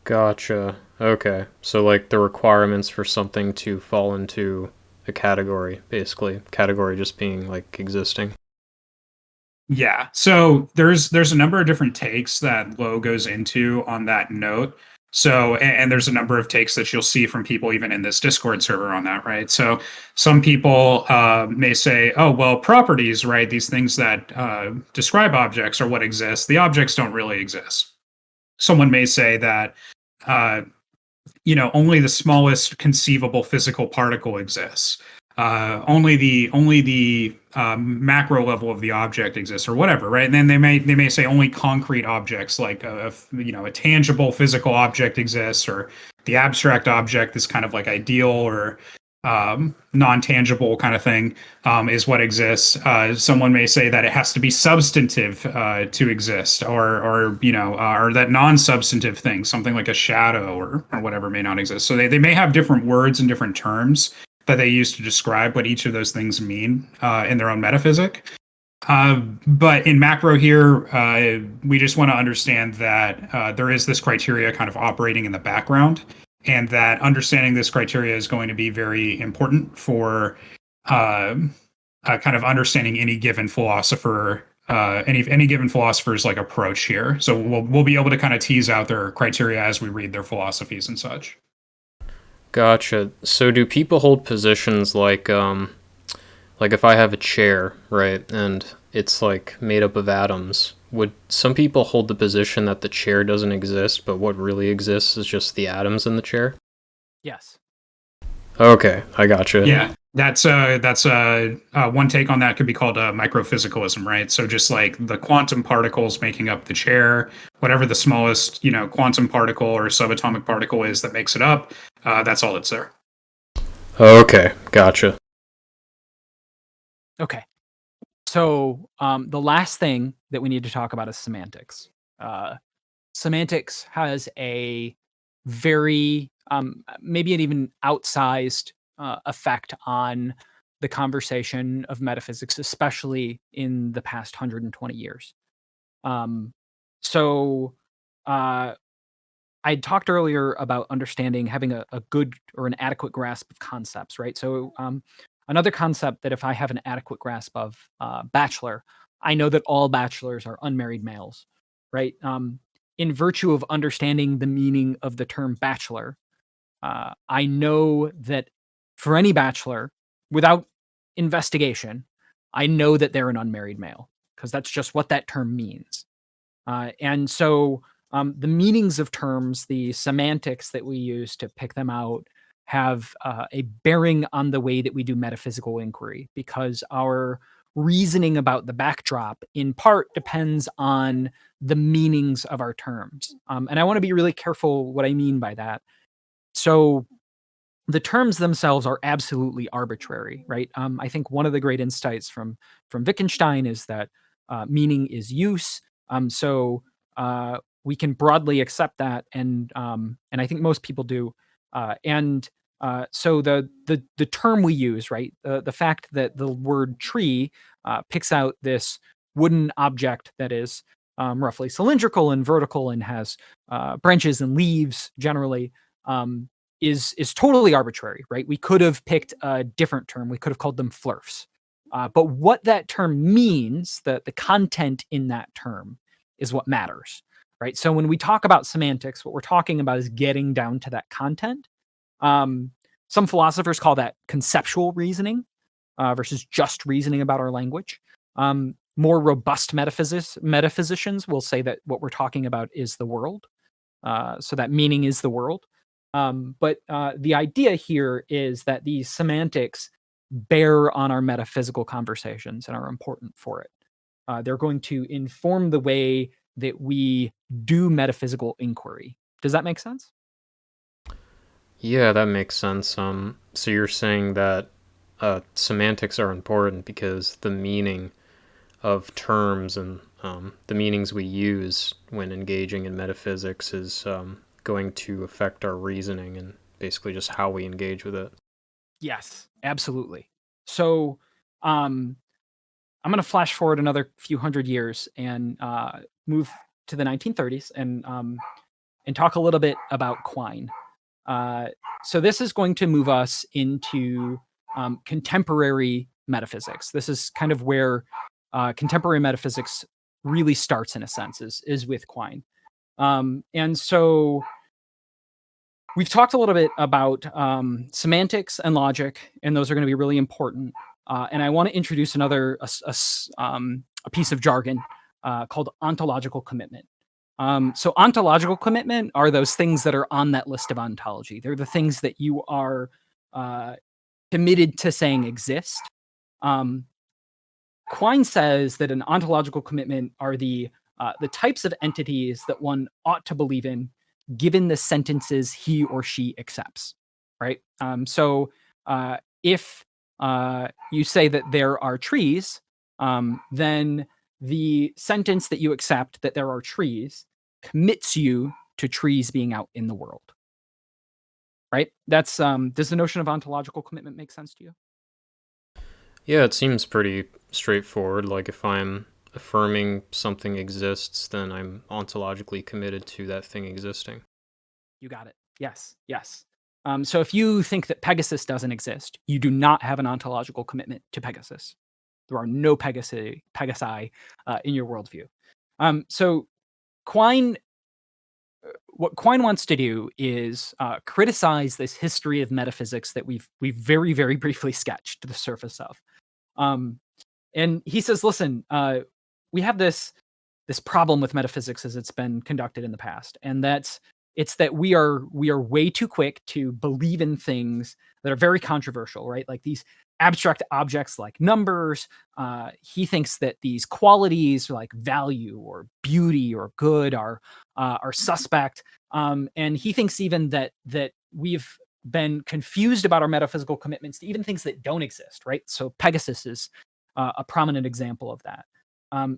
Gotcha. Okay. So like the requirements for something to fall into a category, basically. Category just being like existing. Yeah. So there's a number of different takes that Lowe goes into on that note. So, and there's a number of takes that you'll see from people even in this Discord server on that, right? So some people may say, oh, well, properties, right? These things that describe objects are what exists. The objects don't really exist. Someone may say that, only the smallest conceivable physical particle exists. Only the macro level of the object exists, or whatever, right? And then they may say only concrete objects, like a tangible physical object exists, or the abstract object is kind of like ideal or non-tangible kind of thing is what exists. Someone may say that it has to be substantive to exist, or that non-substantive thing, something like a shadow or whatever, may not exist. So they may have different words and different terms that they use to describe what each of those things mean in their own metaphysic. But in macro here, we just want to understand that there is this criteria kind of operating in the background, and that understanding this criteria is going to be very important for kind of understanding any given philosopher, any given philosopher's like approach here. So we'll be able to kind of tease out their criteria as we read their philosophies and such. Gotcha. So do people hold positions like if I have a chair, right, and it's like made up of atoms, would some people hold the position that the chair doesn't exist, but what really exists is just the atoms in the chair? Yes. Okay, I gotcha. Yeah, that's one take on that could be called microphysicalism, right? So just like the quantum particles making up the chair, whatever the smallest quantum particle or subatomic particle is that makes it up, that's all that's there. Okay, gotcha. Okay. So the last thing that we need to talk about is semantics. Semantics has a very, maybe an even outsized effect on the conversation of metaphysics, especially in the past 120 years. Um, so uh, I talked earlier about understanding, having a good or an adequate grasp of concepts, right? So, another concept that if I have an adequate grasp of bachelor, I know that all bachelors are unmarried males, right? In virtue of understanding the meaning of the term bachelor, I know that for any bachelor, without investigation, I know that they're an unmarried male because that's just what that term means. And so the meanings of terms, the semantics that we use to pick them out, have a bearing on the way that we do metaphysical inquiry because our reasoning about the backdrop in part depends on the meanings of our terms. And I want to be really careful what I mean by that. So the terms themselves are absolutely arbitrary, right? I think one of the great insights from Wittgenstein is that meaning is use. So we can broadly accept that, and I think most people do. And so the term we use, right? The fact that the word tree picks out this wooden object that is roughly cylindrical and vertical and has branches and leaves generally. Is totally arbitrary, right? We could have picked a different term. We could have called them flurfs. But what that term means, the content in that term, is what matters, right? So when we talk about semantics, what we're talking about is getting down to that content. Some philosophers call that conceptual reasoning versus just reasoning about our language. More robust metaphysicians will say that what we're talking about is the world. So that meaning is the world. But the idea here is that these semantics bear on our metaphysical conversations and are important for it. They're going to inform the way that we do metaphysical inquiry. Does that make sense? Yeah, that makes sense. So you're saying that semantics are important because the meaning of terms and the meanings we use when engaging in metaphysics is going to affect our reasoning and basically just how we engage with it. Yes, absolutely. So um, I'm going to flash forward another few hundred years and move to the 1930s and talk a little bit about Quine. So this is going to move us into contemporary metaphysics. This is kind of where contemporary metaphysics really starts, in a sense, is with Quine. And so we've talked a little bit about semantics and logic, and those are going to be really important. And I want to introduce a piece of jargon called ontological commitment. So ontological commitment are those things that are on that list of ontology. They're the things that you are committed to saying exist. Quine says that an ontological commitment are the types of entities that one ought to believe in, given the sentences he or she accepts. Right. So if you say that there are trees, then the sentence that you accept that there are trees commits you to trees being out in the world. Right? That's does the notion of ontological commitment make sense to you? Yeah, it seems pretty straightforward. Like if I'm affirming something exists, then I'm ontologically committed to that thing existing. You got it. Yes, yes. So if you think that Pegasus doesn't exist, you do not have an ontological commitment to Pegasus. There are no Pegasi in your worldview. So Quine, what Quine wants to do is criticize this history of metaphysics that we've very, very briefly sketched to the surface of. And he says, listen, we have this problem with metaphysics as it's been conducted in the past, and it's that we are way too quick to believe in things that are very controversial, right? Like these abstract objects like numbers. He thinks that these qualities like value or beauty or good are suspect, and he thinks even that we've been confused about our metaphysical commitments to even things that don't exist, right? So Pegasus is a prominent example of that.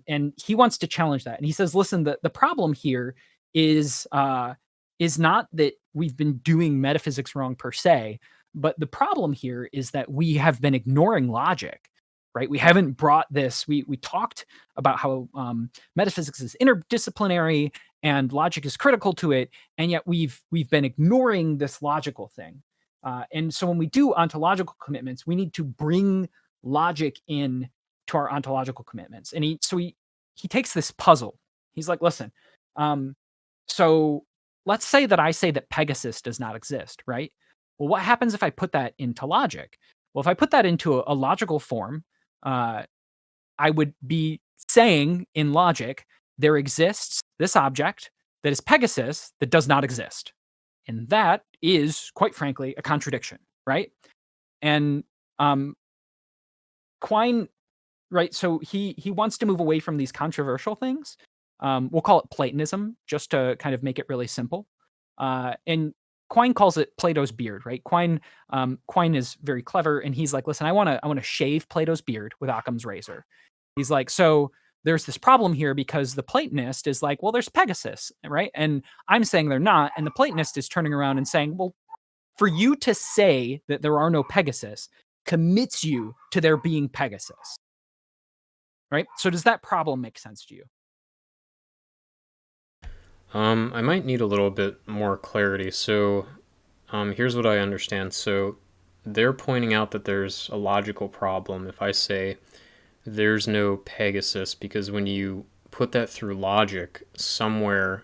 And he wants to challenge that. And he says, listen, the problem here is not that we've been doing metaphysics wrong per se, but the problem here is that we have been ignoring logic, right? We haven't brought this, we talked about how metaphysics is interdisciplinary and logic is critical to it, and yet we've been ignoring this logical thing. And so when we do ontological commitments, we need to bring logic in to our ontological commitments. And he takes this puzzle. He's like, listen, so let's say that I say that Pegasus does not exist, right? Well, what happens if I put that into logic? Well, if I put that into a logical form, I would be saying in logic, there exists this object that is Pegasus that does not exist. And that is, quite frankly, a contradiction, right? And Quine, right? So he wants to move away from these controversial things. We'll call it Platonism, just to kind of make it really simple. And Quine calls it Plato's beard, right? Quine is very clever, and he's like, listen, I want to shave Plato's beard with Occam's razor. He's like, so there's this problem here because the Platonist is like, well, there's Pegasus, right? And I'm saying they're not, and the Platonist is turning around and saying, well, for you to say that there are no Pegasus commits you to there being Pegasus. Right? So does that problem make sense to you? I might need a little bit more clarity. So, here's what I understand. So, they're pointing out that there's a logical problem if I say there's no Pegasus, because when you put that through logic, somewhere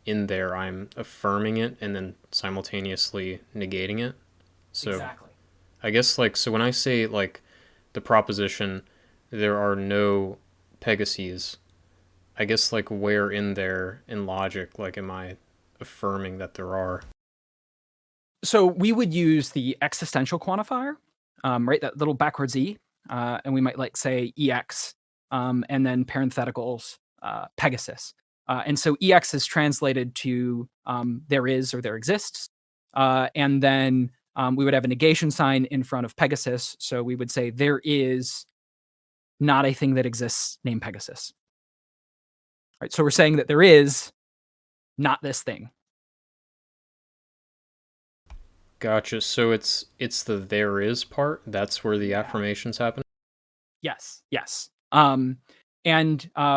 in there I'm affirming it and then simultaneously negating it. So, exactly. I guess so when I say the proposition there are no Pegasus, I guess where in there in logic am I affirming that there are? So we would use the existential quantifier, right? That little backwards e, and we might say ex, and then parentheticals Pegasus. And so ex is translated to there is or there exists, and then we would have a negation sign in front of Pegasus. So we would say there is not a thing that exists named Pegasus. Right? So we're saying that there is not this thing. Gotcha. So it's the there is part. That's where the affirmations happen. Yes. And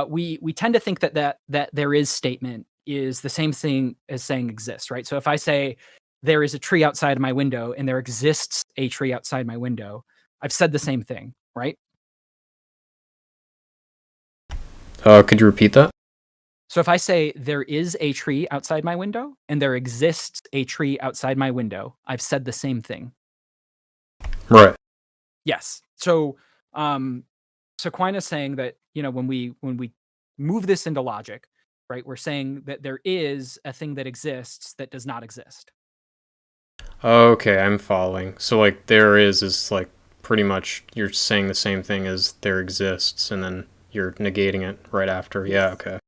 we tend to think that there is statement is the same thing as saying exists, right? So if I say there is a tree outside my window and there exists a tree outside my window, I've said the same thing, right? Could you repeat that? So if I say there is a tree outside my window and there exists a tree outside my window, I've said the same thing. Right. Yes. So Quine is saying that, when we move this into logic, right, we're saying that there is a thing that exists that does not exist. Okay, I'm following. So there is pretty much you're saying the same thing as there exists, and then you're negating it right after. Yeah, okay.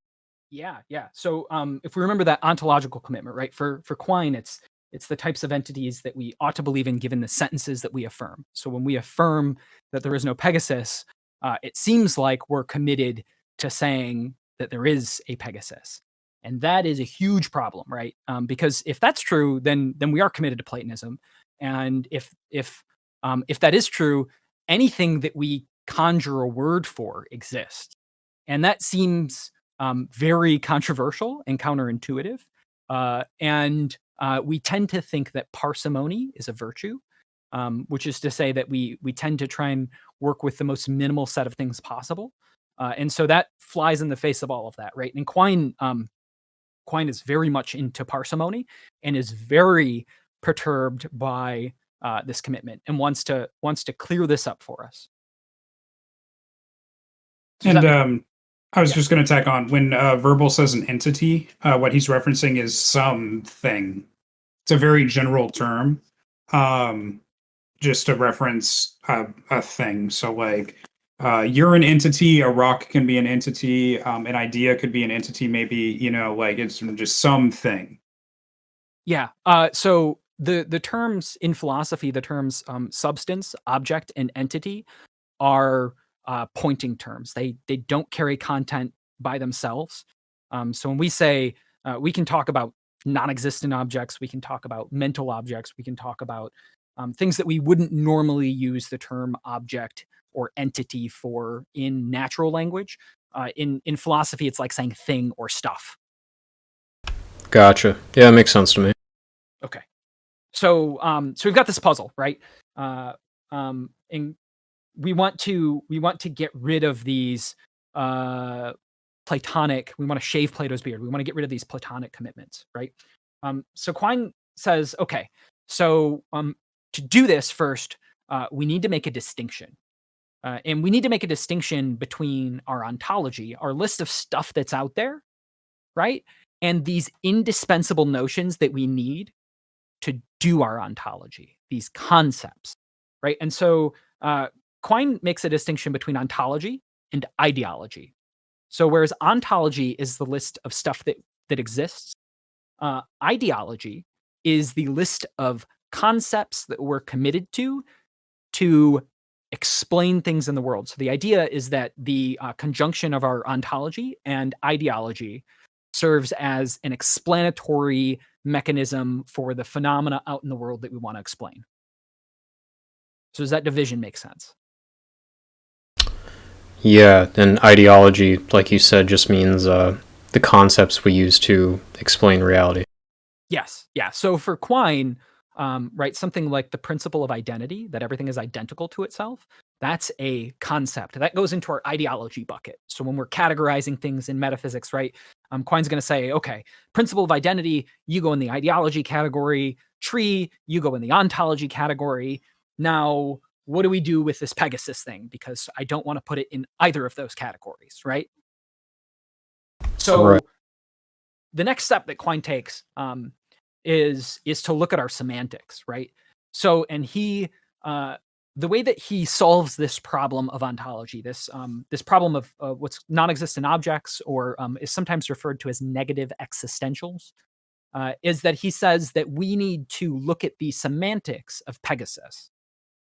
Yeah. So if we remember that ontological commitment, right? For Quine, it's the types of entities that we ought to believe in given the sentences that we affirm. So when we affirm that there is no Pegasus, it seems like we're committed to saying that there is a Pegasus. And that is a huge problem, right? Because if that's true, then we are committed to Platonism. And if that is true, anything that we conjure a word for exists. And that seems very controversial and counterintuitive. And we tend to think that parsimony is a virtue, which is to say that we tend to try and work with the most minimal set of things possible. And so that flies in the face of all of that, right? And Quine is very much into parsimony and is very perturbed by this commitment and wants to clear this up for us. And I was just going to tack on, when Verbal says an entity, what he's referencing is something. It's a very general term, just to reference a thing. So like, you're an entity, a rock can be an entity, an idea could be an entity, maybe, like it's just something. Yeah. So the terms in philosophy, the terms substance, object, and entity are pointing terms. They don't carry content by themselves. So when we say we can talk about non-existent objects, we can talk about mental objects, we can talk about things that we wouldn't normally use the term object or entity for in natural language. In philosophy, it's like saying thing or stuff. Gotcha. Yeah, it makes sense to me. Okay. So so we've got this puzzle, right? And we want to get rid of these Platonic. We want to shave Plato's beard. We want to get rid of these Platonic commitments, right? So Quine says, okay, so to do this first, we need to make a distinction. And we need to make a distinction between our ontology, our list of stuff that's out there, right? And these indispensable notions that we need to do our ontology, these concepts, right? And so Quine makes a distinction between ontology and ideology. So whereas ontology is the list of stuff that exists, ideology is the list of concepts that we're committed to explain things in the world. So the idea is that the conjunction of our ontology and ideology serves as an explanatory mechanism for the phenomena out in the world that we want to explain. So does that division make sense? Yeah, and ideology, like you said, just means the concepts we use to explain reality. Yes. Yeah. So for Quine, right, something like the principle of identity, that everything is identical to itself, that's a concept. That goes into our ideology bucket. So when we're categorizing things in metaphysics, right, Quine's going to say, okay, principle of identity, you go in the ideology category. Tree, you go in the ontology category. Now, what do we do with this Pegasus thing? Because I don't want to put it in either of those categories, right? So Right. the next step that Quine takes is to look at our semantics, right? So, and he, the way that he solves this problem of ontology, this problem of what's non-existent objects, or is sometimes referred to as negative existentials, is that he says that we need to look at the semantics of Pegasus.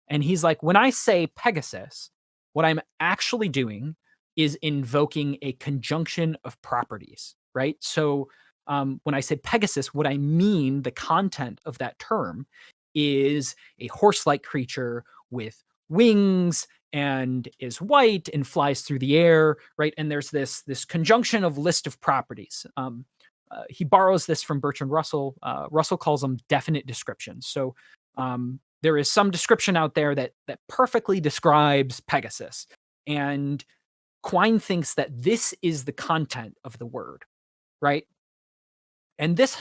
And he's like, when I say Pegasus, what I'm actually doing is invoking a conjunction of properties, right? So when I say Pegasus, what I mean, the content of that term, is a horse-like creature with wings and is white and flies through the air, right? And there's this conjunction of list of properties. He borrows this from Bertrand Russell. Russell calls them definite descriptions. So there is some description out there that perfectly describes Pegasus, and Quine thinks that this is the content of the word, right? And this,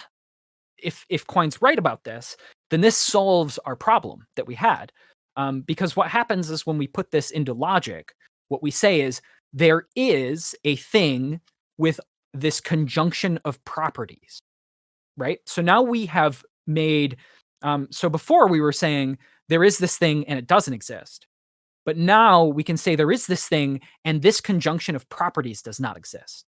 if Quine's right about this, then this solves our problem that we had. Because what happens is when we put this into logic, what we say is there is a thing with this conjunction of properties, right? So now we have made, so before we were saying there is this thing and it doesn't exist. But now we can say there is this thing and this conjunction of properties does not exist.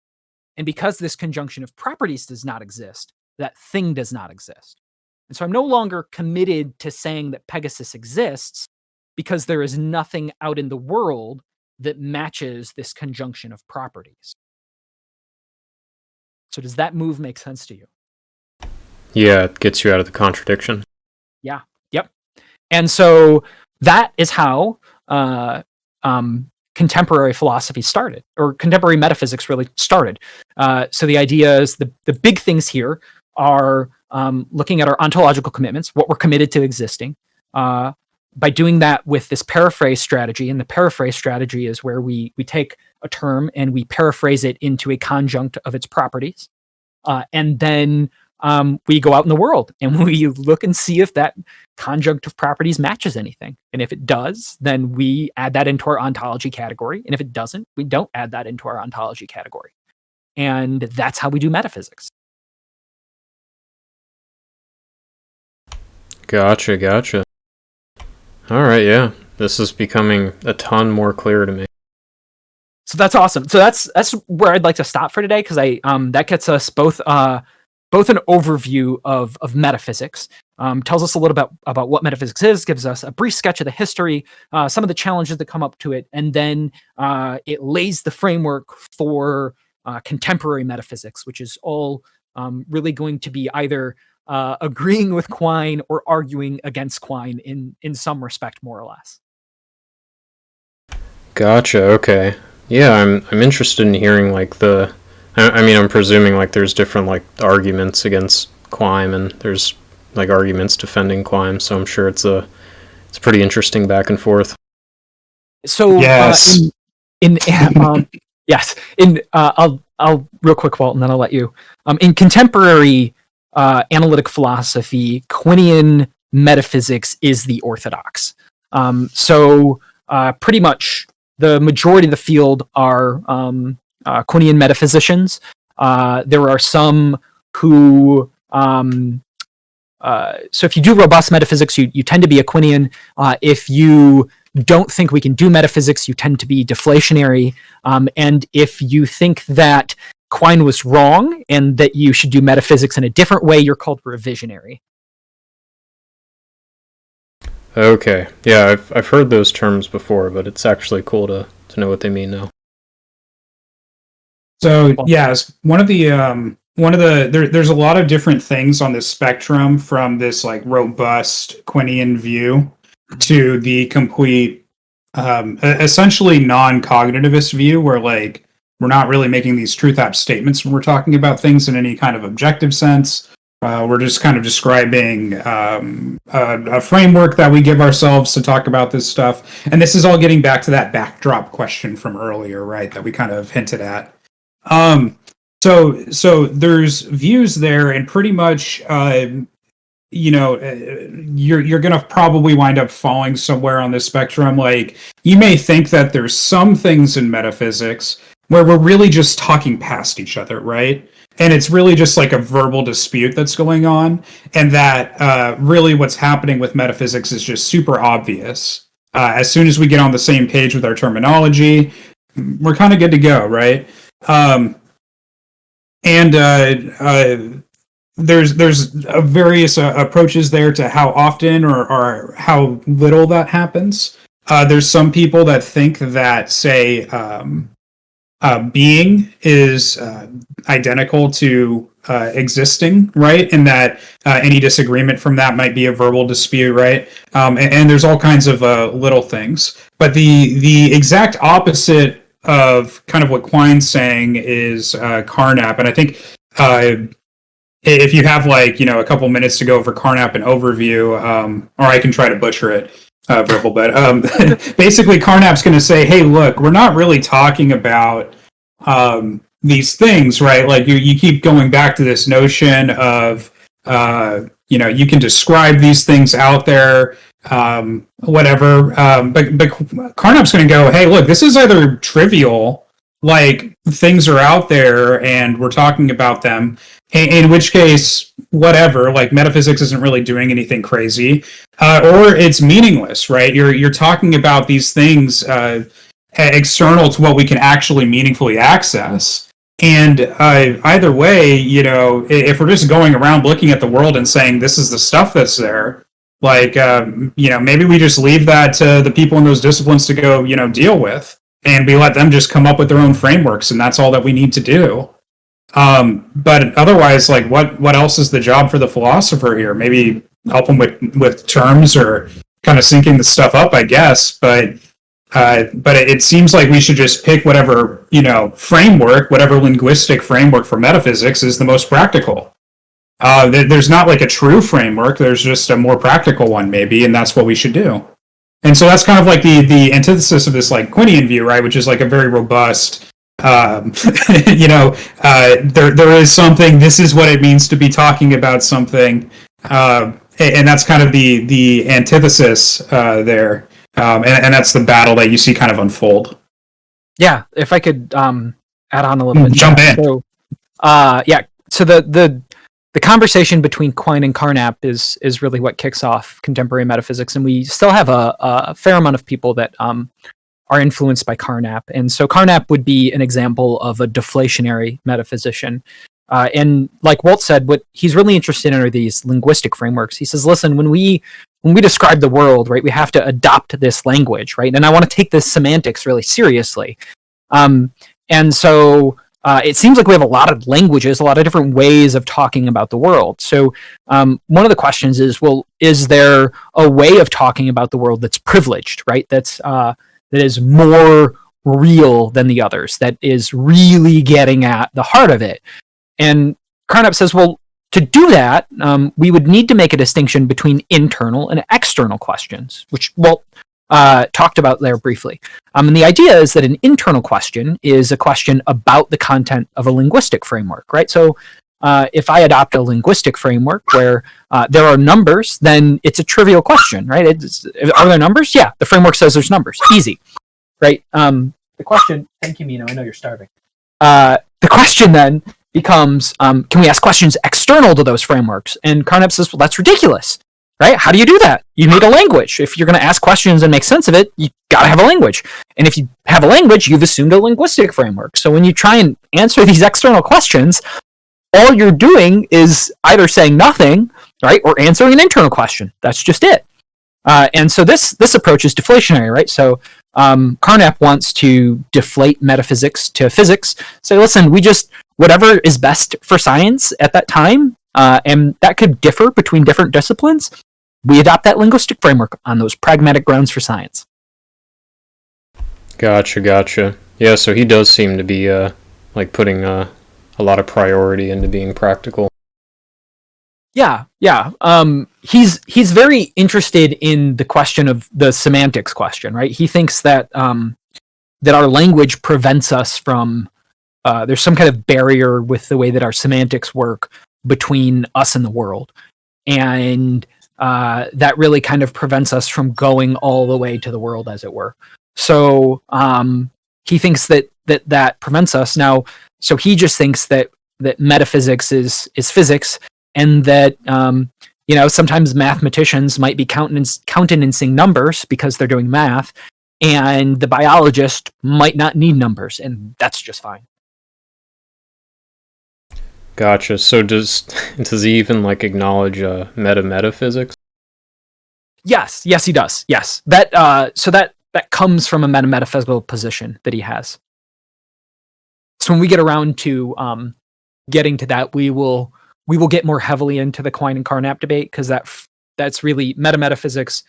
And because this conjunction of properties does not exist, that thing does not exist. And so I'm no longer committed to saying that Pegasus exists because there is nothing out in the world that matches this conjunction of properties. So does that move make sense to you? Yeah, it gets you out of the contradiction. Yeah. Yep. And so that is how contemporary philosophy started, or contemporary metaphysics really started. So the idea is the big things here are looking at our ontological commitments, what we're committed to existing, by doing that with this paraphrase strategy. And the paraphrase strategy is where we take a term and we paraphrase it into a conjunct of its properties. And then we go out in the world and we look and see if that conjunct of properties matches anything. And if it does, then we add that into our ontology category. And if it doesn't, we don't add that into our ontology category. And that's how we do metaphysics. Gotcha. All right, yeah. This is becoming a ton more clear to me. So that's awesome. So that's where I'd like to stop for today, because that gets us both an overview of metaphysics, tells us a little about what metaphysics is, gives us a brief sketch of the history, some of the challenges that come up to it, and then it lays the framework for contemporary metaphysics, which is all really going to be either agreeing with Quine or arguing against Quine in some respect, more or less. Gotcha. Okay. Yeah, I'm interested in hearing like I'm presuming like there's different like arguments against Quine, and there's like arguments defending Quine, so I'm sure it's pretty interesting back and forth. So yes, yes. I'll real quick, Walt, and then I'll let you. In contemporary analytic philosophy, Quinian metaphysics is the orthodox. So pretty much the majority of the field are Quinian metaphysicians. There are some who, so if you do robust metaphysics, you tend to be a Quinian. If you don't think we can do metaphysics, you tend to be deflationary. And if you think that Quine was wrong and that you should do metaphysics in a different way, you're called revisionary. Okay. Yeah, I've heard those terms before, but it's actually cool to know what they mean now. So yes, there's a lot of different things on this spectrum, from this like robust Quinian view to the complete essentially non-cognitivist view, where like we're not really making these truth-apt statements when we're talking about things in any kind of objective sense. We're just kind of describing a framework that we give ourselves to talk about this stuff. And this is all getting back to that backdrop question from earlier, right, that we kind of hinted at. So there's views there, and pretty much, you're going to probably wind up falling somewhere on this spectrum. Like, you may think that there's some things in metaphysics where we're really just talking past each other, right? And it's really just like a verbal dispute that's going on, and that really what's happening with metaphysics is just super obvious. As soon as we get on the same page with our terminology, we're kind of good to go, right? There's various approaches there to how often or how little that happens. There's some people that think that, say, being is identical to existing, right? And that any disagreement from that might be a verbal dispute, right? And there's all kinds of little things. But the exact opposite of kind of what Quine's saying is Carnap. And I think if you have like, a couple minutes to go over Carnap and overview, or I can try to butcher it. Verbal, but basically Carnap's going to say, hey, look, we're not really talking about these things, right? Like you keep going back to this notion of, you can describe these things out there, whatever. But Carnap's going to go, hey, look, this is either trivial, like things are out there and we're talking about them, in which case, whatever, like metaphysics isn't really doing anything crazy, or it's meaningless, right? You're talking about these things external to what we can actually meaningfully access. And either way, if we're just going around looking at the world and saying this is the stuff that's there, like, maybe we just leave that to the people in those disciplines to go, deal with, and we let them just come up with their own frameworks, and that's all that we need to do. But otherwise, like, what else is the job for the philosopher here? Maybe help them with terms or kind of syncing the stuff up, I guess. But But it seems like we should just pick whatever, framework, whatever linguistic framework for metaphysics is the most practical. There's not like a true framework. There's just a more practical one, maybe, and that's what we should do. And so that's kind of like the antithesis of this like Quinian view, right? Which is like a very robust, there is something. This is what it means to be talking about something, and that's kind of the antithesis there. And that's the battle that you see kind of unfold. Yeah, if I could add on a little bit. Jump in. So, so the conversation between Quine and Carnap is really what kicks off contemporary metaphysics, and we still have a fair amount of people that are influenced by Carnap. And so Carnap would be an example of a deflationary metaphysician. And like Walt said, what he's really interested in are these linguistic frameworks. He says, listen, when we describe the world, right, we have to adopt this language, right? And I want to take this semantics really seriously. And so it seems like we have a lot of languages, a lot of different ways of talking about the world. So one of the questions is, well, is there a way of talking about the world that's privileged, right? That is more real than the others, that is really getting at the heart of it. And Carnap says, well, to do that, we would need to make a distinction between internal and external questions, which Walt talked about there briefly. And the idea is that an internal question is a question about the content of a linguistic framework, right? So if I adopt a linguistic framework where there are numbers, then it's a trivial question, right? Are there numbers? Yeah, the framework says there's numbers. Easy, right? The question, thank you, Mino, I know you're starving. The question then becomes, can we ask questions external to those frameworks? And Carnap says, well, that's ridiculous, right? How do you do that? You need a language. If you're going to ask questions and make sense of it, you got to have a language. And if you have a language, you've assumed a linguistic framework. So when you try and answer these external questions, all you're doing is either saying nothing, right, or answering an internal question. That's just it. And so this approach is deflationary, right? So Carnap wants to deflate metaphysics to physics. Say, listen, whatever is best for science at that time, and that could differ between different disciplines, we adopt that linguistic framework on those pragmatic grounds for science. Gotcha. Yeah, so he does seem to be like putting a lot of priority into being practical. Yeah. He's very interested in the question of the semantics question, right? He thinks that that our language prevents us from there's some kind of barrier with the way that our semantics work between us and the world, and that really kind of prevents us from going all the way to the world, as it were. So he thinks that prevents us now. So he just thinks that metaphysics is physics, and that sometimes mathematicians might be countenancing numbers because they're doing math, and the biologist might not need numbers, and that's just fine. Gotcha. So does he even like acknowledge metaphysics? Yes, he does. Yes, that comes from a metaphysical position that he has. So when we get around to getting to that, we will get more heavily into the Quine and Carnap debate, because that's really metaphysics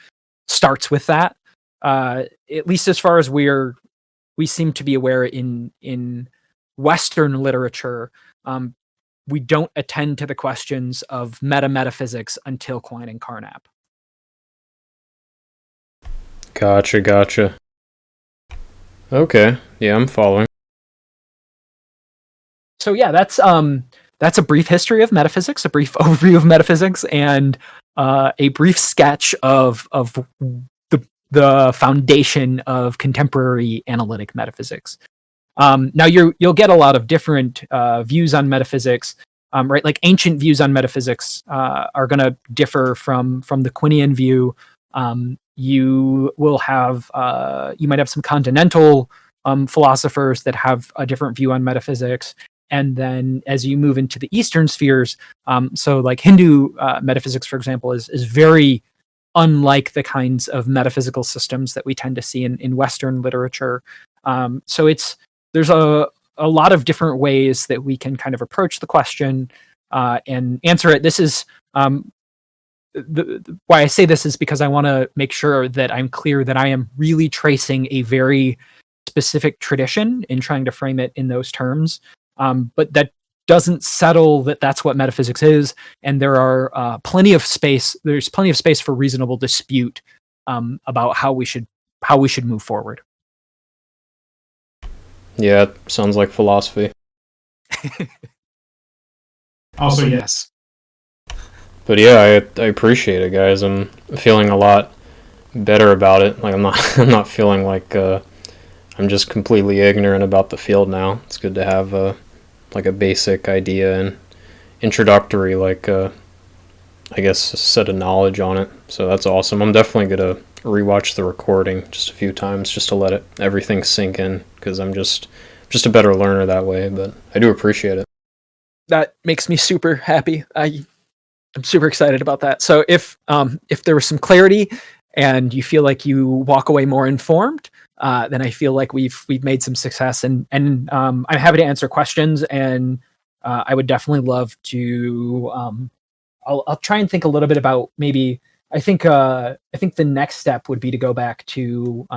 starts with that. At least as far as we seem to be aware in Western literature, we don't attend to the questions of metaphysics until Quine and Carnap. Gotcha. Okay, yeah, I'm following. So yeah, that's a brief history of metaphysics, a brief overview of metaphysics, and a brief sketch of the foundation of contemporary analytic metaphysics. Now you'll get a lot of different views on metaphysics, right? Like ancient views on metaphysics are going to differ from the Quinian view. You will have you might have some continental philosophers that have a different view on metaphysics. And then as you move into the Eastern spheres, so like Hindu metaphysics, for example, is very unlike the kinds of metaphysical systems that we tend to see in Western literature. So there's a lot of different ways that we can kind of approach the question and answer it. This is why I say this is because I want to make sure that I'm clear that I am really tracing a very specific tradition in trying to frame it in those terms. But that doesn't settle that that's what metaphysics is, and there are plenty of space. There's plenty of space for reasonable dispute about how we should move forward. Yeah, it sounds like philosophy. Also, yes. But yeah, I appreciate it, guys. I'm feeling a lot better about it. Like I'm not feeling like I'm just completely ignorant about the field now. It's good to have like a basic idea and introductory, like I guess, a set of knowledge on it. So that's awesome. I'm definitely gonna rewatch the recording just a few times just to let everything sink in, because I'm just a better learner that way. But I do appreciate it. That makes me super happy. I'm super excited about that. So if there was some clarity and you feel like you walk away more informed, then I feel like we've made some success. And I'm happy to answer questions. And I would definitely love to. I'll try and think a little bit about maybe. I think the next step would be to go back to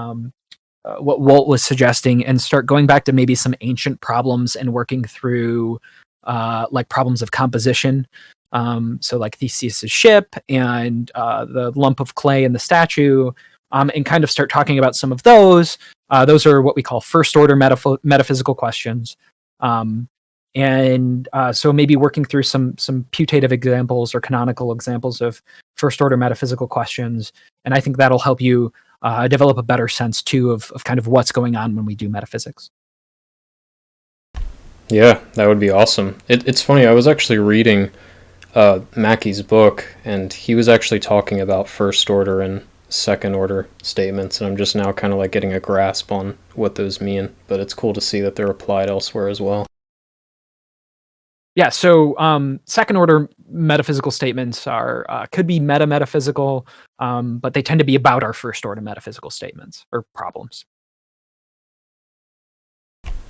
what Walt was suggesting and start going back to maybe some ancient problems and working through like problems of composition. So like Theseus's ship and the lump of clay in the statue, and kind of start talking about some of those. Those are what we call first order metaphysical questions. And so maybe working through some putative examples or canonical examples of first order metaphysical questions. And I think that'll help you develop a better sense too of kind of what's going on when we do metaphysics. Yeah, that would be awesome. It's funny, I was actually reading Mackey's book, and he was actually talking about first order and second order statements, and I'm just now kind of like getting a grasp on what those mean, but it's cool to see that they're applied elsewhere as well. Yeah, so second order metaphysical statements are could be meta-metaphysical, but they tend to be about our first order metaphysical statements or problems.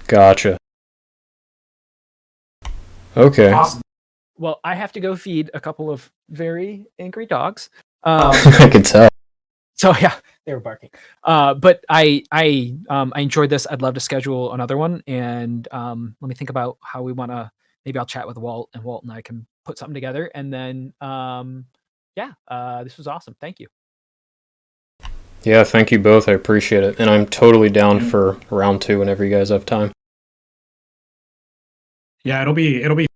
Gotcha. Okay. Awesome. Well, I have to go feed a couple of very angry dogs. I can tell. So yeah, they were barking. But I enjoyed this. I'd love to schedule another one, and let me think about how we want to. Maybe I'll chat with Walt, and Walt and I can put something together. And then, this was awesome. Thank you. Yeah, thank you both. I appreciate it, and I'm totally down for round 2 whenever you guys have time. Yeah, it'll be